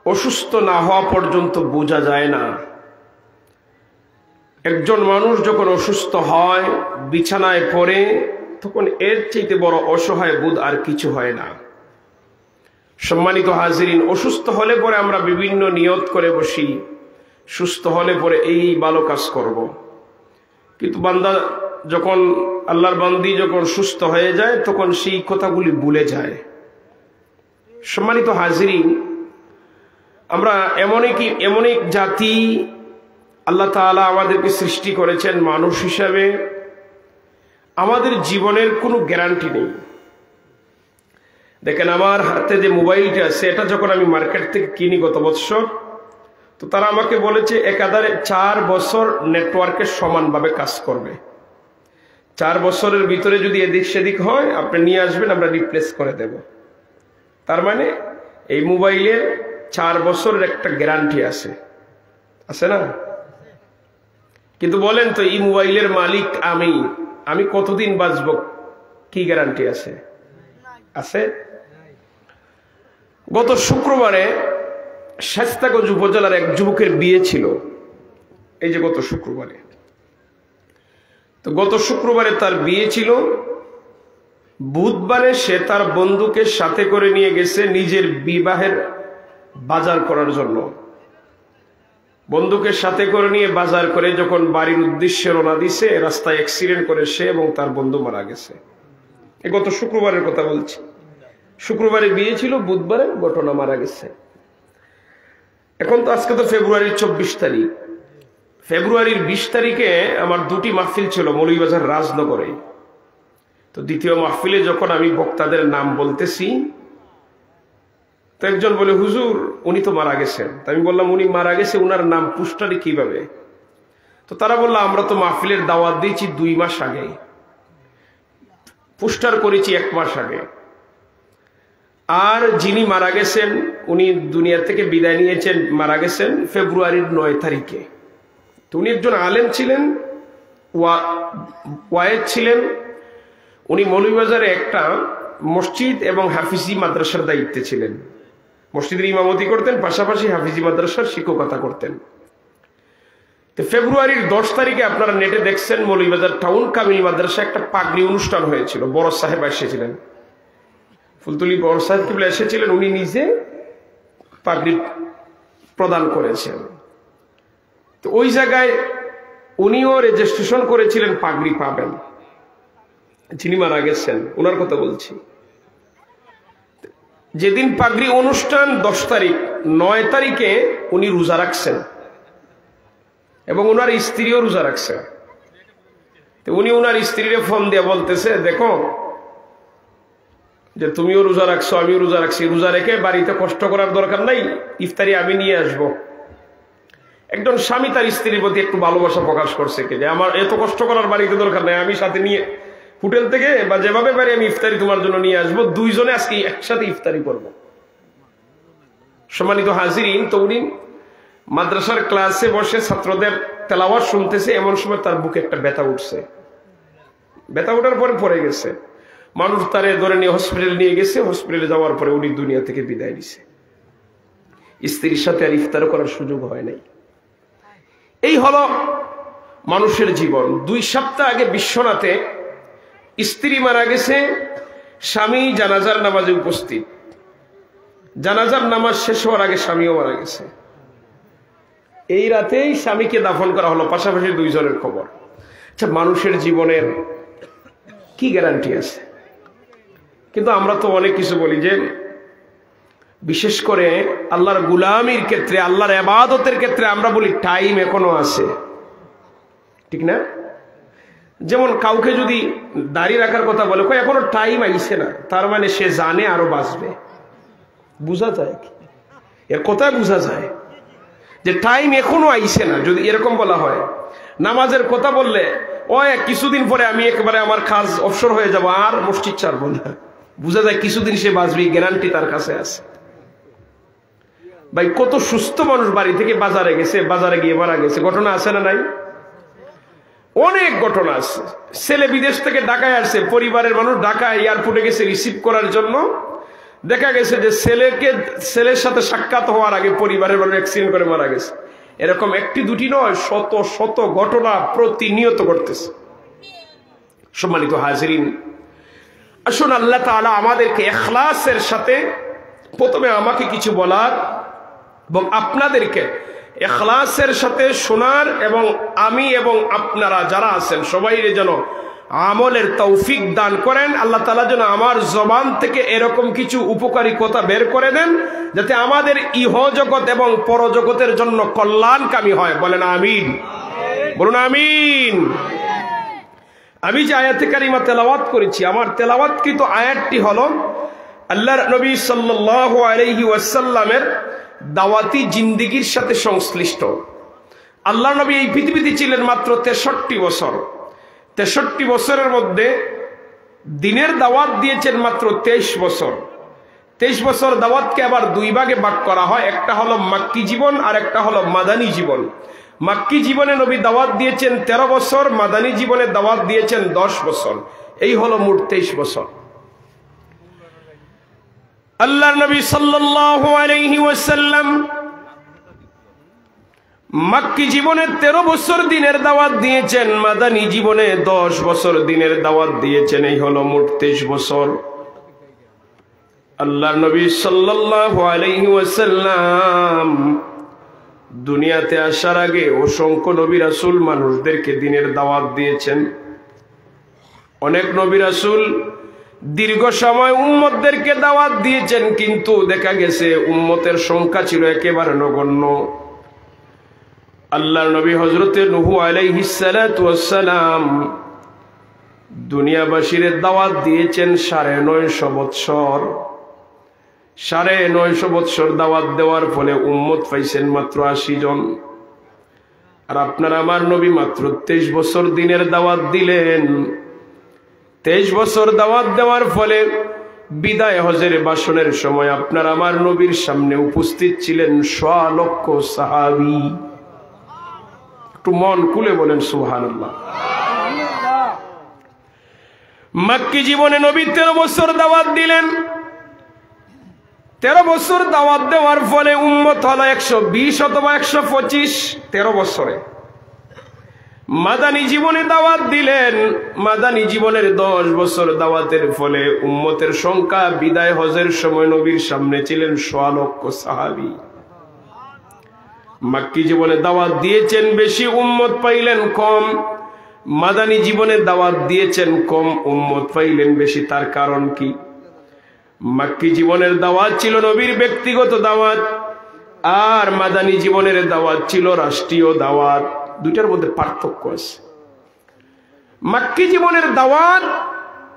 অসুস্থ না হওয়া পর্যন্ত বোঝা যায় না। একজন মানুষ যখন অসুস্থ হয়, বিছানায় পড়ে, তখন এর চাইতে বড় অসহায় বোধ আর কিছু হয় না। সম্মানিত হাজিরিন, অসুস্থ হলে পরে আমরা বিভিন্ন নিয়ত করে বসি, সুস্থ হলে পরে এই ভালো কাজ করব। কিন্তু বান্দা যখন, আল্লাহর বান্দি যখন সুস্থ হয়ে যায়, তখন সেই কথাগুলি ভুলে যায়। সম্মানিত হাজিরিন, আমরা এমন এক জাতি, আল্লাহ তাআলা আমাদেরকে সৃষ্টি করেছেন মানুষ হিসাবে, আমাদের জীবনের কোনো গ্যারান্টি নেই। দেখেন, আমার হাতে যে মোবাইলটা আছে, এটা যখন আমি মার্কেট থেকে কিনি গত বছর, তো তারা আমাকে বলেছে একাধারে 4 বছর নেটওয়ার্কের সমানভাবে কাজ করবে। 4 বছরের ভিতরে যদি এদিক সেদিক হয়, আপনি নিয়ে আসবেন, আমরা রিপ্লেস করে দেব। তার মানে এই মোবাইলের 4 বছরের একটা গ্যারান্টি আছে না? কিন্তু বলেন তো, এই মোবাইলের মালিক আমি কতদিন বাঁচব, কি গ্যারান্টি আছে? গত শুক্রবারে শায়েস্তাগঞ্জ উপজেলার এক যুবকের বিয়ে ছিল, এই যে গত শুক্রবারে। তো গত শুক্রবারে তার বিয়ে ছিল। বুধবারে সে তার বন্ধুকে সাথে করে নিয়ে গেছে নিজের বিবাহের বাজার করার জন্য। বন্ধুকে সাথে করে নিয়ে বাজার করে যখন বাড়ির উদ্দেশ্যে রওনা দিছে, রাস্তায় অ্যাক্সিডেন্ট করে সে এবং তার বন্ধু মারা গেছে। এই গত শুক্রবারের কথা বলছি। শুক্রবারে বিয়ে ছিল, বুধবারে ঘটনা, মারা গেছে। এখন তো আজকে তো ফেব্রুয়ারির 24 তারিখ। ফেব্রুয়ারির 20 তারিখে আমার 2টি মাহফিল ছিল মৌলভীবাজার রাজনগরে। তো দ্বিতীয় মাহফিলে যখন আমি বক্তাদের নাম বলতেছি, তো একজন বলে, হুজুর উনি তো মারা গেছেন। তা আমি বললাম, উনি মারা গেছে, উনার নাম পোস্টারে কিভাবে? তো তারা বলল, আমরা তো মাহফিলের দাওয়াত দিয়েছি 2 মাস আগে, পোস্টার করেছি 1 মাস আগে। আর যিনি মারা গেছেন, উনি দুনিয়া থেকে বিদায় নিয়েছেন, মারা গেছেন ফেব্রুয়ারির 9 তারিখে। তো উনি একজন আলেম ছিলেন, ওয়ায়েজ ছিলেন। উনি মৌলভীবাজারে একটা মসজিদ এবং হাফিজি মাদ্রাসার দায়িত্বে ছিলেন। মসজিদের ইমামতি করতেন, পাশাপাশি হাফিজি মাদ্রাসার শিক্ষকতা করতেন। তো ফেব্রুয়ারির 10 তারিখে আপনারা নেটে দেখছেন, মৌলভীবাজার টাউন কামিল মাদ্রাসা একটা পাগড়ি অনুষ্ঠান হয়েছিল। বড় সাহেব এসেছিলেন, ফুলতুলি বড় সাহেব কিবলা এসেছিলেন, উনি নিজে পাগড়ি প্রদান করেছেন। তো ওই জায়গায় উনিও রেজিস্ট্রেশন করেছিলেন পাগড়ি পাবেন। যিনি মারা গেছেন ওনার কথা বলছি। যেদিন পাগড়ি অনুষ্ঠান 10 তারিখ, 9 তারিখে উনি রোজা রাখছেন এবং ওনার স্ত্রীও রোজা রাখছেন। তো উনি ওনার স্ত্রীরে ফোন দিয়ে বলতেছে, দেখো যে তুমিও রোজা রাখছো, আমিও রোজা রাখছি, রোজা রেখে বাড়িতে কষ্ট করার দরকার নাই, ইফতারি আমি নিয়ে আসব। একজন স্বামী তার স্ত্রীর প্রতি একটু ভালোবাসা প্রকাশ করছে, যে আমার এত কষ্ট করার বাড়িতে দরকার নাই, আমি সাথে নিয়ে হোটেল থেকে বা যেভাবে পারি আমি ইফতারি তোমার জন্য নিয়ে আসবো, 2 জনে আজকে একসাথে ইফতারি করব। সম্মানিত হাজিরিন, তো উনি মাদ্রাসার ক্লাসে বসে ছাত্রদের তেলাওয়াত শুনতেছে, এমন সময় তার বুকে একটা ব্যথা উঠছে। ব্যথা ওঠার পরে পড়ে গেছে। মানুষ তারে ধরে নিয়ে হসপিটালে নিয়ে গেছে। হসপিটালে যাওয়ার পরে উনি দুনিয়া থেকে বিদায় নিছে। স্ত্রীর সাথে আর ইফতার করার সুযোগ হয় নাই। এই হলো মানুষের জীবন। 2 সপ্তাহ আগে বিশ্বনাথে স্ত্রী মারা গেছে, স্বামী জানাজার নামাজে উপস্থিত। জানাজার নামাজ শেষ হওয়ার আগে স্বামীও মারা গেছে। এই রাতেই স্বামীকে দাফন করা হলো, পাশাপাশি 2 জনের খবর। আচ্ছা, মানুষের জীবনের কি গ্যারান্টি আছে? কিন্তু আমরা তো অনেক কিছু বলি, যে বিশেষ করে আল্লাহর গুলামির ক্ষেত্রে, আল্লাহর ইবাদতের ক্ষেত্রে আমরা বলি টাইম এখনো আছে, ঠিক না? যেমন কাউকে যদি দাড়ি রাখার কথা বলে, এখনো টাইম আইছে না, তার মানে সে জানে আরো বাঁচবে। বুঝা যায় কি? এর কথায় বুঝা যায় যে টাইম এখনো আইছে না। যদি এরকম বলা হয়, নামাজের কথা বললে, কিছুদিন পরে আমি একেবারে আমার কাজ অবসর হয়ে যাব, আর মসজিদ ছাড়বো না, বুঝা যায় কিছুদিন সে বাঁচবে, গ্যারান্টি তার কাছে আছে। ভাই, কত সুস্থ মানুষ বাড়ি থেকে বাজারে গেছে, বাজারে গিয়ে মারা গেছে, ঘটনা আছে না নাই? অনেক ঘটনা আছে। ছেলে বিদেশ থেকে ঢাকায় আসছে, পরিবারের মানুষ ঢাকা এয়ারপোর্টে গেছে রিসিভ করার জন্য, দেখা গেছে যে ছেলের সাথে সাক্ষাৎ হওয়ার আগে পরিবারের মানুষ অ্যাক্সিডেন্ট করে মারা গেছে। এরকম একটি দুটি নয়, শত শত ঘটনা প্রতিনিয়ত ঘটতেছে। সম্মানিত হাজিরিন, আসুন আল্লাহ তাআলা আমাদেরকে ইখলাসের সাথে, প্রথমে আমাকে কিছু বলার এবং আপনাদেরকে ইখলাসের সাথে শোনার, এবং আমি এবং আপনারা যারা আছেন সবাই যেন আমলের তৌফিক দান করেন। আল্লাহ তাআলা যেন আমার জবান থেকে এরকম কিছু উপকারী কথা বের করে দেন, যাতে আমাদের ইহজগৎ এবং পরজগতের জন্য কল্যাণকামী হয়। বলেন আমিন, বলুন আমিন। আমি যে আয়াতে কারিমা তেলাওয়াত করেছি, আমার তেলাওয়াতকৃত আয়াতটি হলো আল্লাহর নবী সাল্লাল্লাহু আলাইহি ওয়াসাল্লামের দাওয়াতি জিন্দেগীর সাথে সংশ্লিষ্ট। আল্লাহর নবী এই পৃথিবীতে ছিলেন মাত্র 63 বছর। 63 বছরের মধ্যে দিনের দাওয়াত দিয়েছেন মাত্র 23 বছর। 23 বছর দাওয়াতকে আবার দুই ভাগে ভাগ করা হয়, একটা হলো মাক্কি জীবন আর একটা হলো মাদানী জীবন। মাক্কি জীবনে নবী দাওয়াত দিয়েছেন 13 বছর, মাদানী জীবনে দাওয়াত দিয়েছেন 10 বছর। এই হলো মোট 23 বছর। আল্লাহর নবী সাল্লাল্লাহু আলাইহি ওয়াসাল্লাম মাক্কি জীবনে 13 বছর দিনের দাওয়াত দিয়েছেন, মাদানী জীবনে 10 বছর দিনের দাওয়াত দিয়েছেন। এই হলো মোট 23 বছর। আল্লাহর নবী সাল্লাল্লাহু আলাইহি ওয়াসাল্লাম দুনিয়াতে আসার আগে অসংখ্য নবী রাসূল মানুষদেরকে দিনের দাওয়াত দিয়েছেন। অনেক নবী রাসূল দীর্ঘ সময় উম্মতদেরকে দাওয়াত দিয়েছেন, কিন্তু দেখা গেছে উম্মতের সংখ্যা ছিল একেবারে নগণ্য। আল্লাহর নবী হযরতে নূহ আলাইহিস সালাতু ওয়াস সালাম দুনিয়াবাসীর দাওয়াত দিয়েছেন 950 বৎসর। 950 বৎসর দাওয়াত দেওয়ার ফলে উম্মত পাইছেন মাত্র 80 জন। আর আপনার আমার নবী মাত্র 23 বছর দিনের দাওয়াত দিলেন। 23 বছর দাওয়াত দেওয়ার ফলে বিদায় হজের ভাষণের সময় আপনার আমার নবীর সামনে উপস্থিত ছিলেন 100 লক্ষ সাহাবী। একটু মন খুলে বলেন সুবহানাল্লাহ। মক্কি জীবনে নবী 13 বছর দাওয়াত দিলেন। 13 বছর দাওয়াত দেওয়ার ফলে উম্মত হলো 120 অথবা 125 13 বছরে। মাদানী জীবনে দাওয়াত দিলেন। মাদানী জীবনের 10 বছর দাওয়াতের ফলে উম্মতের সংখ্যা বিদায় হজের সময় নবীর সামনে ছিলেন 100 লক্ষ সাহাবী। মক্কি জীবনে দাওয়াত দিয়েছেন বেশি, উম্মত পাইলেন কম। মাদানী জীবনে দাওয়াত দিয়েছেন কম, উম্মত পাইলেন বেশি। তার কারণ কি? মক্কি জীবনের দাওয়াত ছিল নবীর ব্যক্তিগত দাওয়াত, আর মাদানী জীবনের দাওয়াত ছিল রাষ্ট্রীয় দাওয়াত। দুইটার মধ্যে পার্থক্য আছে। মক্কি জীবনের দাওয়াত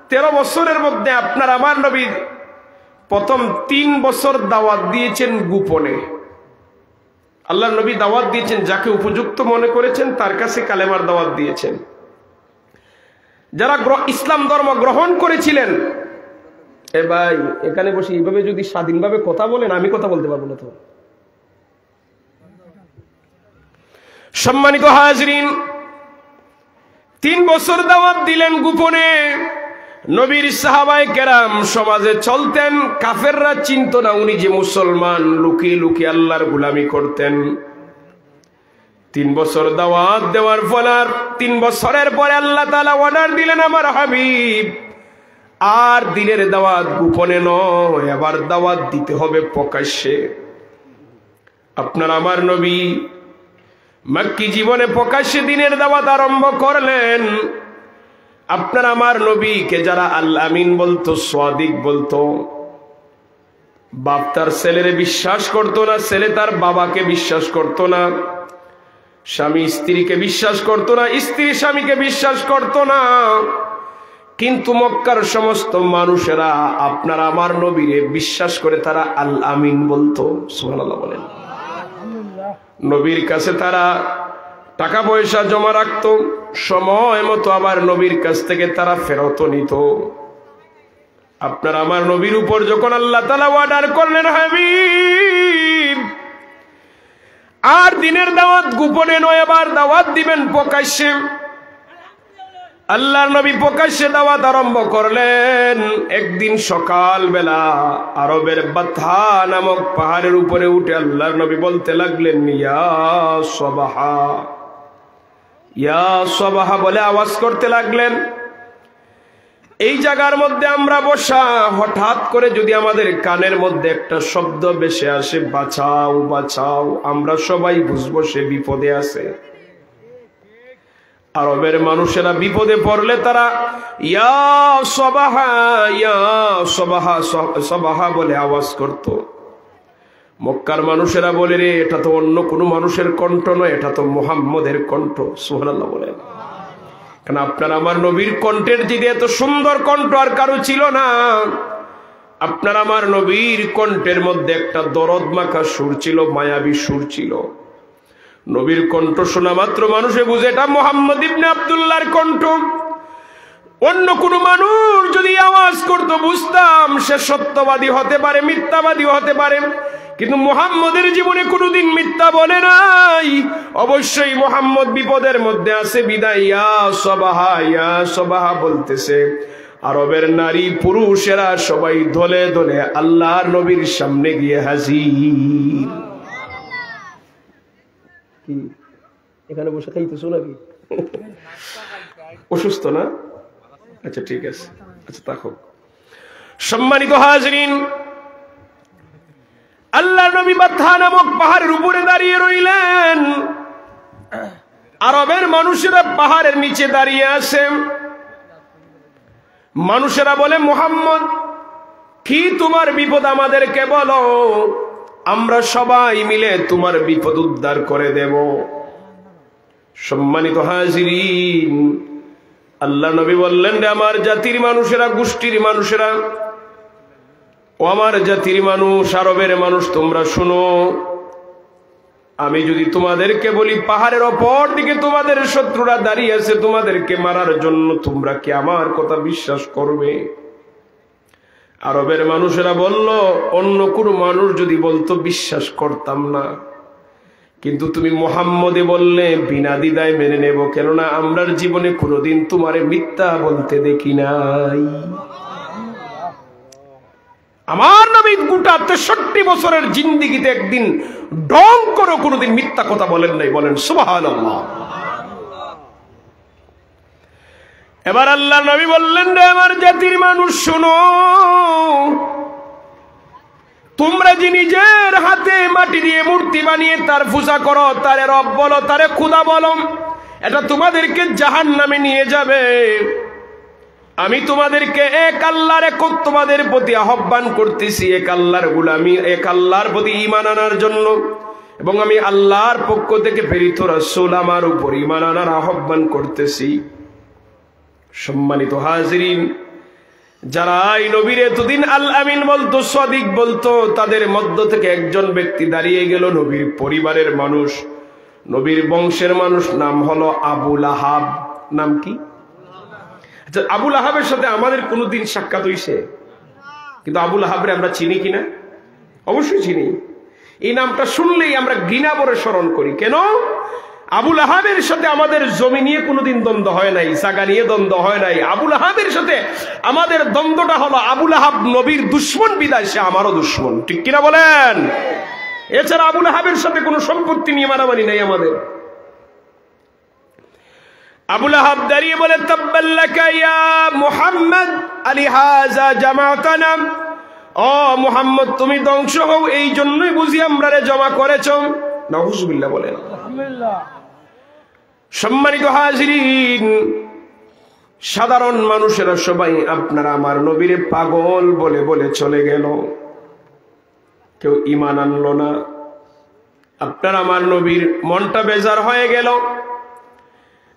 13 বছরের মধ্যে আপনার আমার নবী প্রথম 3 বছর দাওয়াত দিয়েছেন গোপনে। আল্লাহর নবী দাওয়াত দিয়েছেন যাকে উপযুক্ত মনে করেছেন, তার কাছে কালেমার দাওয়াত দিয়েছেন। যারা ইসলাম ধর্ম গ্রহণ করেছিলেন, এ ভাই এখানে বসে এইভাবে যদি স্বাধীনভাবে কথা বলেন, আমি কথা বলতে পারবো না তো। সম্মানিত হাজরিন, 3 বছর দাওয়াত দিলেন গোপনে। নবীর সাহাবায়ে কেরাম সমাজে চলতেন, কাফেররা চিনত না উনি যে মুসলমান। লুকিয়ে লুকিয়ে আল্লাহর গোলামি করতেন। 3 বছর দাওয়াত দেওয়ার ফলে 3 বছরের পরে আল্লাহ তাআলা অর্ডার দিলেন, আমার হাবিব আর দিনের দাওয়াত গোপনে নয়, এবার দাওয়াত দিতে হবে প্রকাশ্যে। আপনার আমার নবী মক্কি জীবনে প্রকাশ্যে দিনের দাওয়াত আরম্ভ করলেন। আপনার আমার নবীকে যারা আল আমিন বলতো, সাদিক বলতো, বাপ তার ছেলেরে বিশ্বাস করতো না, ছেলে তার বাবাকে বিশ্বাস করতো না, স্বামী স্ত্রীকে বিশ্বাস করতো না, স্ত্রী স্বামীকে বিশ্বাস করতো না। কিন্তু মক্কার সমস্ত মানুষেরা আপনার আমার নবীরে বিশ্বাস করে তারা আল আমিন বলতো। সুবহানাল্লাহ বলেন। নবীর কাছে তারা টাকা পয়সা জমা রাখতো, সময় মতো আবার নবীর কাছ থেকে তারা ফেরত নিত। আপনার আমার নবীর উপর যখন আল্লাহ তাআলা অর্ডার করলেন, হাবিব আর দিনের দাওয়াত গোপনে নয়, এবার দাওয়াত দিবেন প্রকাশ্যে। আল্লাহর নবী প্রকাশ্যে দাওয়াত আরম্ভ করলেন। একদিন সকাল বেলা আরবের বাথা নামক পাহাড়ের উপরে উঠে আল্লাহর নবী বলতে লাগলেন, ইয়া সবাহা, ইয়া সবাহা বলে আওয়াজ করতে লাগলেন। এই জায়গার মধ্যে আমরা বসা, হঠাৎ করে যদি আমাদের কানের মধ্যে একটা শব্দ ভেসে আসে, বাঁচাও বাঁচাও, আমরা সবাই বুঝবো সে বিপদে আছে। আরবের মানুষেরা বিপদে পড়লে তারা ইয়া সবাহা, ইয়া সবাহা, সবাহা বলে আওয়াজ করত। মক্কার মানুষেরা বলে, রে এটা তো অন্য কোনো মানুষের কণ্ঠ নয়, এটা তো মুহাম্মদের কণ্ঠ। সুবহানাল্লাহ বলেন। কারণ আপনার আমার নবীর কণ্ঠের যদি এত সুন্দর কণ্ঠ আর কারো ছিল না। আপনার আমার নবীর কণ্ঠের মধ্যে একটা দরদ মাখা সুর ছিল, মায়াবী সুর ছিল। নবীর কণ্ঠ শোনা মাত্র মানুষে বুঝে এটা মুহাম্মদ ইবনে আব্দুল্লাহর কণ্ঠ। অন্য কোন মানুষ যদি আওয়াজ করতো বুঝতাম সে সত্যবাদী হতে পারে, মিথ্যাবাদী হতে পারে, কিন্তু মুহাম্মদের জীবনে কোনোদিন মিথ্যা বলে নাই। অবশ্যই মুহাম্মদ বিপদের মধ্যে আছে বিদায় ইয়া সবাহা, ইয়া সবাহা বলতেছে। আরবের নারী পুরুষেরা সবাই দলে দলে আল্লাহর নবীর সামনে গিয়ে হাজির। এখানে বসে খাইতেছো নাকি? অসুস্থ না? আচ্ছা ঠিক আছে, আচ্ছা থাকো। সম্মানিত হাজরিন, আল্লাহ নবী বাথা নামক পাহাড়ের উপরে দাঁড়িয়ে রইলেন। আরবের মানুষেরা পাহাড়ের নিচে দাঁড়িয়ে আছে। মানুষেরা বলে, মুহাম্মদ কি তোমার বিপদ আমাদেরকে বলো, আমরা সবাই মিলে তোমার বিপদ উদ্ধার করে দেব। সম্মানিত হাজিরিন, আল্লাহ নবী বললেন, রে আমার জাতির মানুষেরা, গোষ্ঠীর মানুষেরা, ও আমার জাতির মানুষ, আরবের মানুষ, তোমরা শুনো। আমি যদি তোমাদেরকে বলি পাহাড়ের অপর দিকে তোমাদের শত্রুরা দাঁড়িয়ে আছে তোমাদেরকে মারার জন্য, তোমরা কি আমার কথা বিশ্বাস করবে? আরবের মানুষেরা বলল, অন্য কোনো মানুষ যদি বলতো বিশ্বাস করতাম না, কিন্তু তুমি মুহাম্মদে বললে বিনা দ্বিধায় মেনে নেব, কেননা আমরার জীবনে কোনোদিন তোমারে মিথ্যা বলতে দেখি নাই। আমার নবী গোটা 63 বছরের জিন্দেগিতে একদিন ডং করে কোনোদিন মিথ্যা কথা বলেন নাই। বলেন সুবহানাল্লাহ। এবার আল্লাহ নবী বললেন, রে আমার জাতির মানুষ শোনো, তোমরা যে নিজের হাতে মাটি দিয়ে মূর্তি বানিয়ে তার পূজা করো, তারে রব বলো, তারে খোদা বলো, এটা তোমাদেরকে জাহান্নামে নিয়ে যাবে। আমি তোমাদেরকে এক আল্লাহর একত্ববাদের প্রতি আহ্বান করতেছি, এক আল্লাহর গোলামি, এক আল্লাহর প্রতি ঈমান আনার জন্য, এবং আমি আল্লাহর পক্ষ থেকে প্রেরিত রাসূল আমার উপর ঈমান আনার আহ্বান করতেছি। সম্মানিত হাজিরিন, যারা এই নবীর এতদিন আল আমিন বলতো, সাদিক বলতো, তাদের মধ্য থেকে একজন ব্যক্তি দাঁড়িয়ে গেল, নবীর পরিবারের মানুষ, নবীর বংশের মানুষ, নাম হলো আবু লাহাব। নাম কি? আচ্ছা, আবু লাহাবের সাথে আমাদের কোনোদিন সাক্ষাৎ হইছে? কিন্তু আবু লাহাবরে আমরা চিনি কিনা? অবশ্যই চিনি। এই নামটা শুনলেই আমরা ঘৃণা ভরে স্মরণ করি। কেন? আবু লাহাবের সাথে আমাদের জমি নিয়ে কোনোদিন দ্বন্দ্ব হয় নাই, জায়গা নিয়ে দ্বন্দ্ব হয় নাই। আবু লাহাবের সাথে আমাদের দ্বন্দ্বটা হলো আবু লাহাব নবীর দুশ্মন বিদায় সে আমারও দুশ্মন। ঠিক কিনা বলেন? এছাড়া আবু লাহাবের সাথে কোনো সম্পত্তি নিয়ে মারামারি নাই আমাদের। আবু লাহাব দাঁড়িয়ে বলে, তাব্বাল্লাকা ইয়া মুহাম্মদ আলিহাযা জামাতানা, ও মুহাম্মদ তুমি ধ্বংস হও, এই জন্যই বুঝি আমরারে জমা করেছো। নাউযুবিল্লাহ বলেন। সম্মানিত হাজিরিন, সাধারণ মানুষেরা সবাই আপনারা আমার নবীরে পাগল বলে বলে চলে গেল, কেউ ঈমান আনলো না। আপনার আমার নবীর মনটা বেজার হয়ে গেল।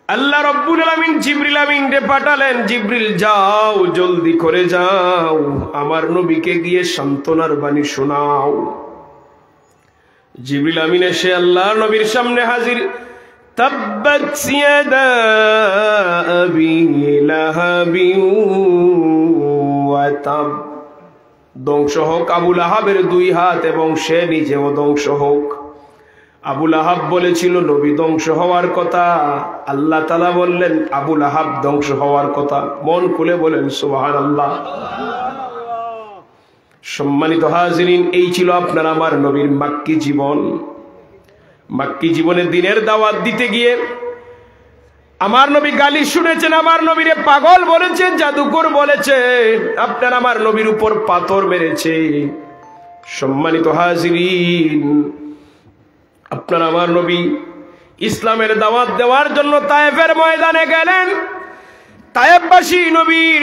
আল্লাহ রাব্বুল আলামিন জিবরিল আমিনকে পাঠালেন, জিবরিল যাও, জলদি করে যাও, আমার নবীকে গিয়ে সান্ত্বনার বাণী শোনাও। জিবরিল আমিন এসে আল্লাহর নবীর সামনে হাজির। তাব্বাত ইয়াদা আবি লাহাবিন ওয়া তাব, ধ্বংস হোক আবু লাহাবের দুই হাত এবং সে নিজেও ধ্বংস হোক। আবুল আহাব বলেছিল নবী ধ্বংস হওয়ার কথা, আল্লাহ তাআলা বললেন আবুল আহাব ধ্বংস হওয়ার কথা। মন খুলে বলেন সুবহানাল্লাহ। সম্মানিত হাজিরিন, এই ছিল আপনার আমার নবীর মাক্কি জীবন। মাক্কি জীবনে দিনের দাওয়াত দিতে গিয়ে আমার নবী গালি শুনেছেন, আমার নবীরে পাগল বলেছে, জাদুকর বলেছে, আপনার আমার নবীর উপর পাথর মেরেছে। সম্মানিত হাজিরিন, আপনার আমার নবী ইসলামের দাওয়াত দেওয়ার জন্য তায়েফের ময়দানে গেলেন। তায়েফবাসী নবীর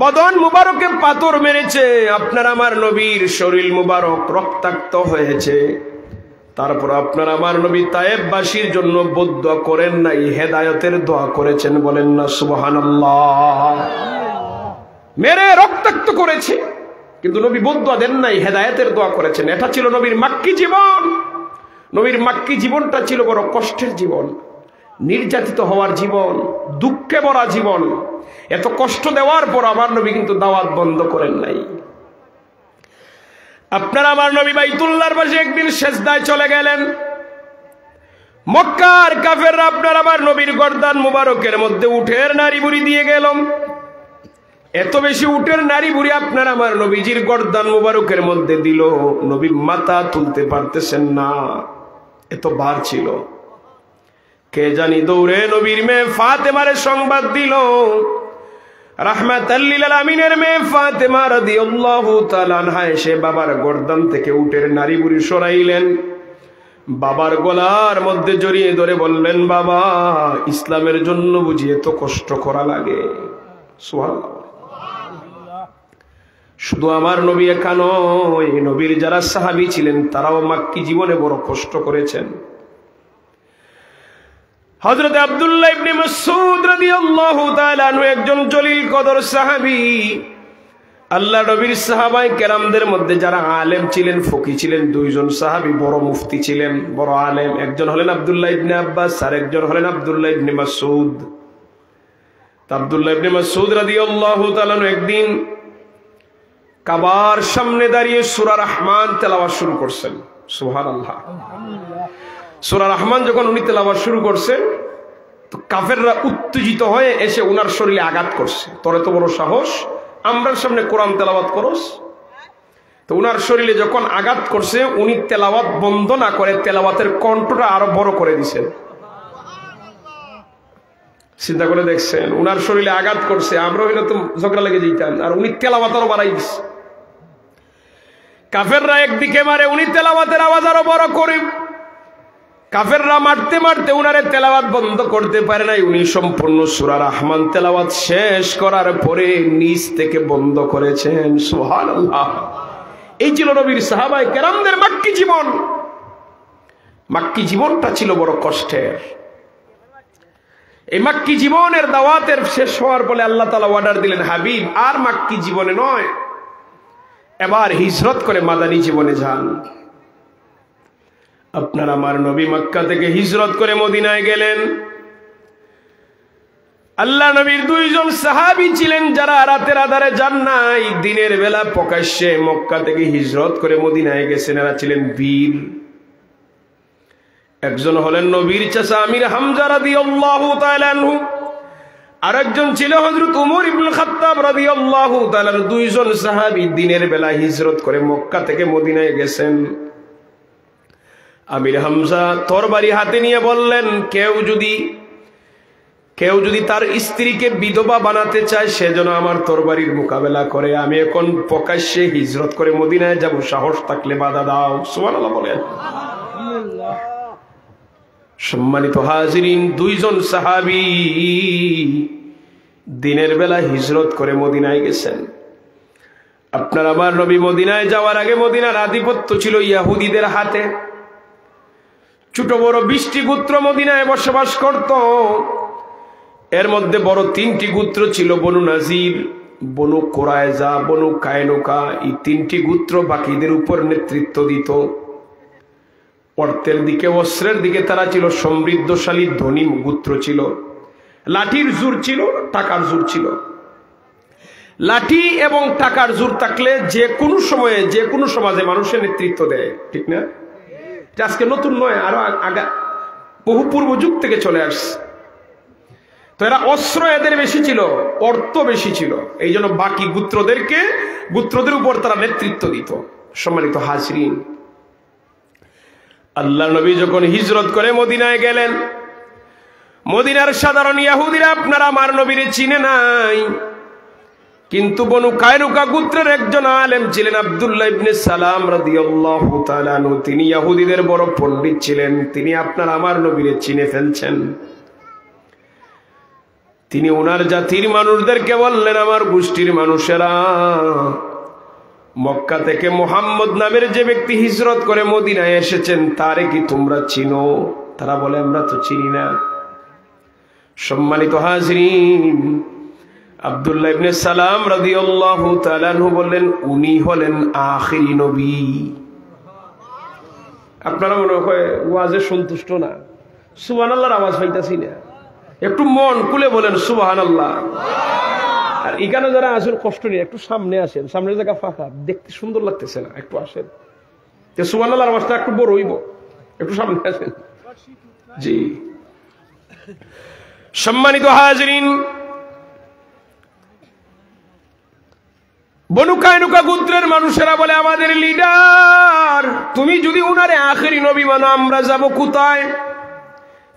বদন মুবারকে পাথর মেরেছে, আপনার আমার নবীর শরীর মুবারক রক্তাক্ত হয়েছে। তারপর আপনার আমার নবী তায়েফবাসীর জন্য বদদুয়া করেন নাই, হেদায়েতের দোয়া করেছেন। বলেন না সুবহানাল্লাহ। মেরে রক্তাক্ত করেছে, কিন্তু নবী বদদুয়া দেন নাই, হেদায়েতের দোয়া করেছেন। এটা ছিল নবীর মাক্কি জীবন। নবীর মাক্কি জীবনটা ছিল বড় কষ্টের জীবন, নির্যাতিত হওয়ার জীবন, দুঃখে ভরা জীবন। এত কষ্ট দেওয়ার পর আমার নবী কিন্তু দাওয়াত বন্ধ করেন নাই। আপনার আমার নবী বাইতুল্লাহর পাশে একদিন সেজদায় চলে গেলেন। মক্কার কাফেররা আপনার আমার নবীর গর্দান মুবারকের মধ্যে উটের নাড়ি বুড়ি দিয়ে গেল। এত বেশি উটের নাড়ি বুড়ি আপনার আমার নবীজির গর্দান মুবারকের মধ্যে দিল, নবী মাথা তুলতে পারতেছেন না, এত ভার ছিল। কে জানি দৌড়ে নবীর মেয়ে ফাতেমারে সংবাদ দিল, রাহমাতাল লিল আলামিনের মেয়ে ফাতেমা রাদিয়াল্লাহু তাআলা আনহা এসে বাবার গর্দান থেকে উটের নাড়ি বুড়ি সরাইলেন, বাবার গলার মধ্যে জড়িয়ে ধরে বললেন, বাবা ইসলামের জন্য বুঝি এত কষ্ট করা লাগে? সুবহানাল্লাহ। শুধু আমার নবী একা নয়, নবীর যারা সাহাবী ছিলেন তারাও মাক্কি জীবনে বড় কষ্ট করেছেন। হযরত আব্দুল্লাহ ইবনে মাসউদ রাদিয়াল্লাহু তাআলা আনহু একজন জলিল কদর সাহাবী। আল্লাহ নবীর সাহাবায়ে কেরামদের মধ্যে যারা আলেম ছিলেন, ফকি ছিলেন, দুইজন সাহাবী বড় মুফতি ছিলেন, বড় আলেম। একজন হলেন আব্দুল্লাহ ইবনে আব্বাস, আর একজন হলেন আব্দুল্লাহ ইবনে মাসউদ। আব্দুল্লাহ ইবনে মাসউদ রাদিয়াল্লাহু তাআলা একদিন কাবার সামনে দাঁড়িয়ে সূরা রহমান তেলাওয়াত শুরু করছেন। সুবহানাল্লাহ। সূরা রহমান যখন উনি তেলাওয়াত শুরু করছেন, তো কাফেররা উত্তেজিত হয়ে এসে উনার শরীরে আঘাত করছে। তোর এত বড় সাহস, আমরার সামনে কোরআন তেলাওয়াত করস? তো উনার শরীরে যখন আঘাত করছে, উনি তেলাওয়াত বন্ধ না করে তেলাওয়াতের কণ্ঠটা আরো বড় করে দিয়েছেন। চিন্তা করে দেখছেন, উনার শরীরে আঘাত করছে, আমরা হইলে তো ঝগড়া লেগে যেতাম, আর উনি তেলাওয়াত আরো বাড়াই দিচ্ছে। কাফেররা একদিকে মারে, উনি তেলাওয়াতের আওয়াজ আরো বড় করে। কাফেররা মারতে মারতে উনারে তেলাওয়াত বন্ধ করতে পারে নাই। উনি সম্পূর্ণ সূরা রহমান তেলাওয়াত শেষ করার পরে নিচ থেকে বন্ধ করেছেন। সুবহানাল্লাহ। এই ছিল নবীর সাহাবায়ে কেরামদের মাক্কি জীবন। মাক্কি জীবনটা ছিল বড় কষ্টের। এই মাক্কি জীবনের দাওয়াতের শেষ হওয়ার পরে আল্লাহ তাআলা অর্ডার দিলেন, হাবিব আর মাক্কি জীবনে নয়, এবার হিজরত করে মাদানী জীবনে যান। আপনার আমার নবী মক্কা থেকে হিজরত করে মদিনায় গেলেন। আল্লাহ নবীর দুইজন সাহাবী ছিলেন যারা রাতের আধারে যান নাই, দিনের বেলা প্রকাশ্যে মক্কা থেকে হিজরত করে মদিনায় গেছেন। এরা ছিলেন বীর। একজন হলেন নবীর চাচা আমির হামজা রাদিয়াল্লাহু তাআলা আনহু, আরেকজন ছিল হযরত ওমর ইবনে খাত্তাব রাদিয়াল্লাহু তাআলা। দুইজন সাহাবী দিনের বেলা হিজরত করে মক্কা থেকে মদিনায় গেছেন। আমির হামজা তরবারি হাতে নিয়ে বললেন, কেউ যদি তার স্ত্রীকে বিধবা বানাতে চায়, সেজন্য আমার তরবারির মোকাবেলা করে। আমি এখন প্রকাশ্যে হিজরত করে মদিনায় যাব, সাহস থাকলে বাধা দাও। সুবহানাল্লাহ বলেন। সম্মানিত হাজিরিন, দুইজন সাহাবী দিনের বেলা হিজরত করে মদিনায় গেছেন। আপনার আমার নবী মদিনায় যাওয়ার আগে মদিনার আধিপত্য ছিল ইহুদিদের হাতে। ছোট বড় 20টি গোত্র মদিনায় বসবাস করত। এর মধ্যে বড় 3টি গোত্র ছিল, বনু নাজির, বনু কুরায়জা, বনু কায়নুকা। এই 3টি গোত্র বাকিদের উপর নেতৃত্ব দিত। অর্থের দিকে, অস্ত্রের দিকে তারা ছিল সমৃদ্ধশালী, ধনী গোত্র ছিল। লাঠির জোর ছিল, টাকার জোর ছিল। লাঠি এবং টাকার জোর থাকলে যে কোনো সময়ে যে কোনো সমাজে মানুষের নেতৃত্ব দেয়, ঠিক না? আজকে নতুন নয়, আরো আগা বহু পূর্ব যুগ থেকে চলে আসছে। তো এরা অস্ত্র এদের বেশি ছিল, অর্থ বেশি ছিল, এই জন্য বাকি গোত্রদের উপর তারা নেতৃত্ব দিত। সম্মানিত হাজরিন, আল্লাহ নবী যখন হিজরত করে মদিনায় গেলেন, মদিনার সাধারণ ইহুদিরা আপনারা আমার নবীরে চিনে নাই, কিন্তু বনু কায়নুকা গোত্রের একজন আলেম ছিলেন আব্দুল্লাহ ইবনে সালাম রাদিয়াল্লাহু তাআলা আনহু, তিনি ইহুদিদের বড় পণ্ডিত ছিলেন, তিনি আপনার আমার নবীরে চিনে ফেলছেন। তিনি ওনার জাতির মানুষদেরকে বললেন, আমার গোষ্ঠীর মানুষেরা, মক্কা থেকে মুহাম্মদ নামের যে ব্যক্তি হিজরত করে মদিনায় এসেছেন তারে কি তোমরা চিনো? তারা বলে, আমরা তো চিনি না। সম্মানিত হাজরিন, আব্দুল্লাহ ইবনে সালাম রাদিয়াল্লাহু তাআলা আনহু বললেন, উনি হলেন আখিরি নবী। আপনারা মনে হয় ওয়াজে সন্তুষ্ট না, সুবহানাল্লাহর আওয়াজ পাইতাছি না, একটু মন খুলে বলেন সুবহানাল্লাহ। আর এখানে যারা আসেন কষ্ট নিয়ে একটু সামনে আসেন, সামনের জায়গা ফাঁকা, দেখতে সুন্দর লাগতেছে না, একটু আসেন, সুবহানাল্লাহর আওয়াজটা একটু বড় হইব, একটু সামনে আসেন। জি, সম্মানিত হাজরিন, বনু কায়নুকা গোত্রের মানুষেরা বলে, আমাদের লিডার, তুমি যদি উনারে আখেরি নবী মানো, আমরা যাব কোথায়?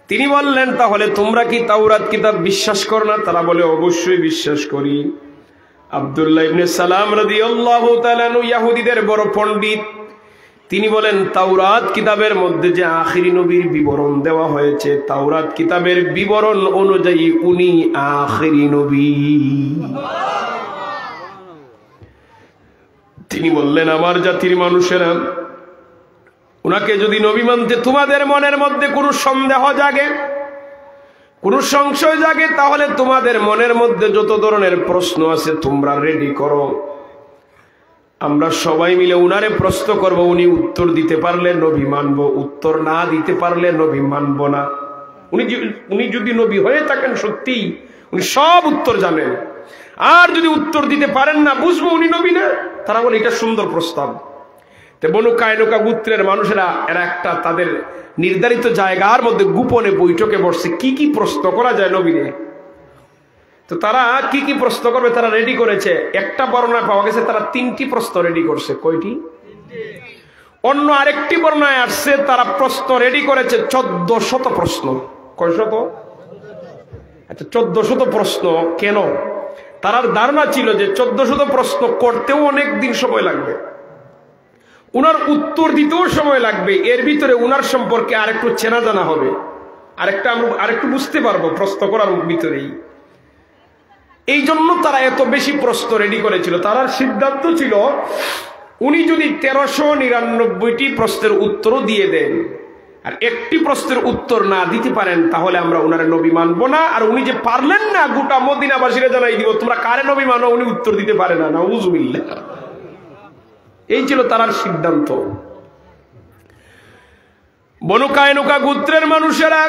তিনি বললেন, তাহলে তোমরা কি তাওরাত কিতাব বিশ্বাস করো না? তারা বলে, অবশ্যই বিশ্বাস করি। আব্দুল্লাহ ইবনে সালাম রাদিয়াল্লাহু তাআলা আনহু ইহুদিদের বড় পণ্ডিত, তিনি বলেন, তাওরাত কিতাবের মধ্যে যে আখেরি নবীর বিবরণ দেওয়া হয়েছে, তাওরাত কিতাবের বিবরণ অনুযায়ী উনি আখেরি নবী। তিনি বললেন, আমার জাতির মানুষেরা, উনাকে যদি নবী মানতে তোমাদের মনের মধ্যে কোনো সন্দেহ জাগে, কোনো সংশয় জাগে, তাহলে তোমাদের মনের মধ্যে যত ধরনের প্রশ্ন আছে তোমরা রেডি করো, আমরা সবাই মিলে উনারে প্রশ্ন করব, উনি উত্তর দিতে পারলে নবী মানব, উত্তর না দিতে পারলে নবী মানব না। উনি যদি নবী হয়ে থাকেন সত্যি, উনি সব উত্তর জানেন, আর যদি উত্তর দিতে পারেন না, বুঝবো উনি নবী না। তারা বলে, এটা সুন্দর প্রস্তাব। তো বনু কায়নুকা গোত্রের মানুষেরা এরা একটা তাদের নির্ধারিত জায়গার মধ্যে গোপনে বৈঠকে বসছে, কি কি প্রশ্ন করা যায় নবীরে। তো তারা কি কি প্রশ্ন করবে তারা রেডি করেছে। একটা বর্ণনায় পাওয়া গেছে তারা 3টি প্রশ্ন রেডি করছে। কয়টি? অন্য আরেকটি বর্ণনায় আসছে তারা প্রশ্ন রেডি করেছে 1400 প্রশ্ন। কয় শত? আচ্ছা, 1400 প্রশ্ন। কেন? তার ধারণা ছিল যে 1400 প্রশ্ন করতেও অনেক দিন সময় লাগবে, উনার উত্তর দিতেও সময় লাগবে, এর ভিতরে উনার সম্পর্কে আরেকটু চেনা জানা হবে, আরেকটু বুঝতে পারবো প্রশ্ন করার ভিতরেই। এই জন্য তারা এত বেশি প্রশ্ন রেডি করেছিল। তার সিদ্ধান্ত ছিল উনি যদি 1399টি প্রশ্নের উত্তরও দিয়ে দেন আর একটি প্রশ্নের উত্তর না দিতে পারেন, তাহলে আমরা উনারে নবী মানবো না। আর উনি যে পারলেন না, গোটা মদিনাবাসীরা জানাই দিব তোমরা কারে নবী মানো, উনি উত্তর দিতে পারে না। নাউযুবিল্লাহ। এই ছিল তার সিদ্ধান্ত। বনু কায়নুকা গোত্রের মানুষেরা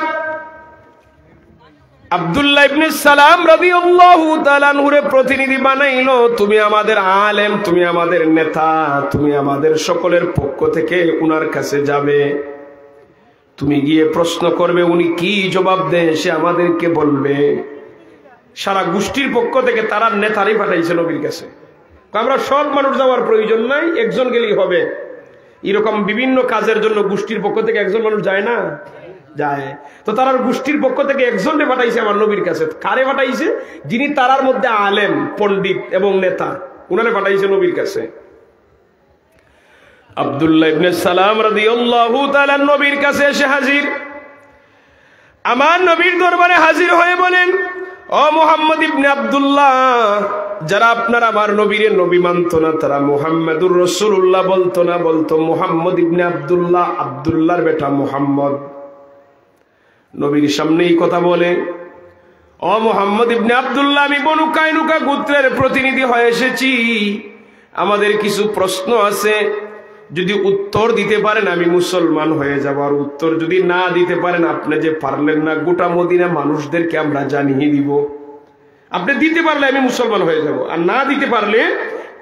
আব্দুল্লাহ ইবনে সালাম রাদিয়াল্লাহু তাআলা আনহুরে প্রতিনিধি বানাইলো, তুমি আমাদের আলেম, তুমি আমাদের নেতা, তুমি আমাদের সকলের পক্ষ থেকে উনার কাছে যাবে, তুমি গিয়ে প্রশ্ন করবে, উনি কি জবাব দেয় সে আমাদেরকে বলবে। সারা গোষ্ঠীর পক্ষ থেকে তারা নেতারই পাঠাইছে নবীর কাছে। আমরা সব মানুষ যাওয়ার প্রয়োজন নাই, একজন গেলেই হবে। এরকম বিভিন্ন কাজের জন্য গোষ্ঠীর পক্ষ থেকে একজন মানুষ যায় না? যায়। তো তারার গোষ্ঠীর পক্ষ থেকে একজনকে পাঠাইছে আমার নবীর কাছে। কারে পাঠাইছে? যিনি তারার মধ্যে আলেম, পণ্ডিত এবং নেতা, উনারে পাঠাইছে নবীর কাছে। আব্দুল্লাহ ইবনে সালাম রাদিয়াল্লাহু তাআলা নবীর কাছে এসে হাজির। আমার নবীর দরবারে হাজির হয়ে বলেন, ও মুহাম্মদ ইবনে আব্দুল্লাহ, যারা আপনার আমার নবীরে নবী মানত না, তারা মুহাম্মাদুর রাসূলুল্লাহ বলতো না, বলতো মুহাম্মদ ইবনে আব্দুল্লাহ, আব্দুল্লাহর বেটা মুহাম্মদ। নবীর সামনেই কথা বলে, ও মুহাম্মদ ইবনে আব্দুল্লাহ, আমি বনু কায়নুকা গোত্রের প্রতিনিধি হয়ে এসেছি, আমাদের কিছু প্রশ্ন আছে, যদি উত্তর দিতে পারেন আমি মুসলমান হয়ে যাব, আর উত্তর যদি না দিতে পারেন, আপনি যে পারলেন না, গোটা মদিনা মানুষদেরকে আমরা জানিয়ে দিব। আপনি দিতে পারলে আমি মুসলমান হয়ে যাব, আর না দিতে পারলে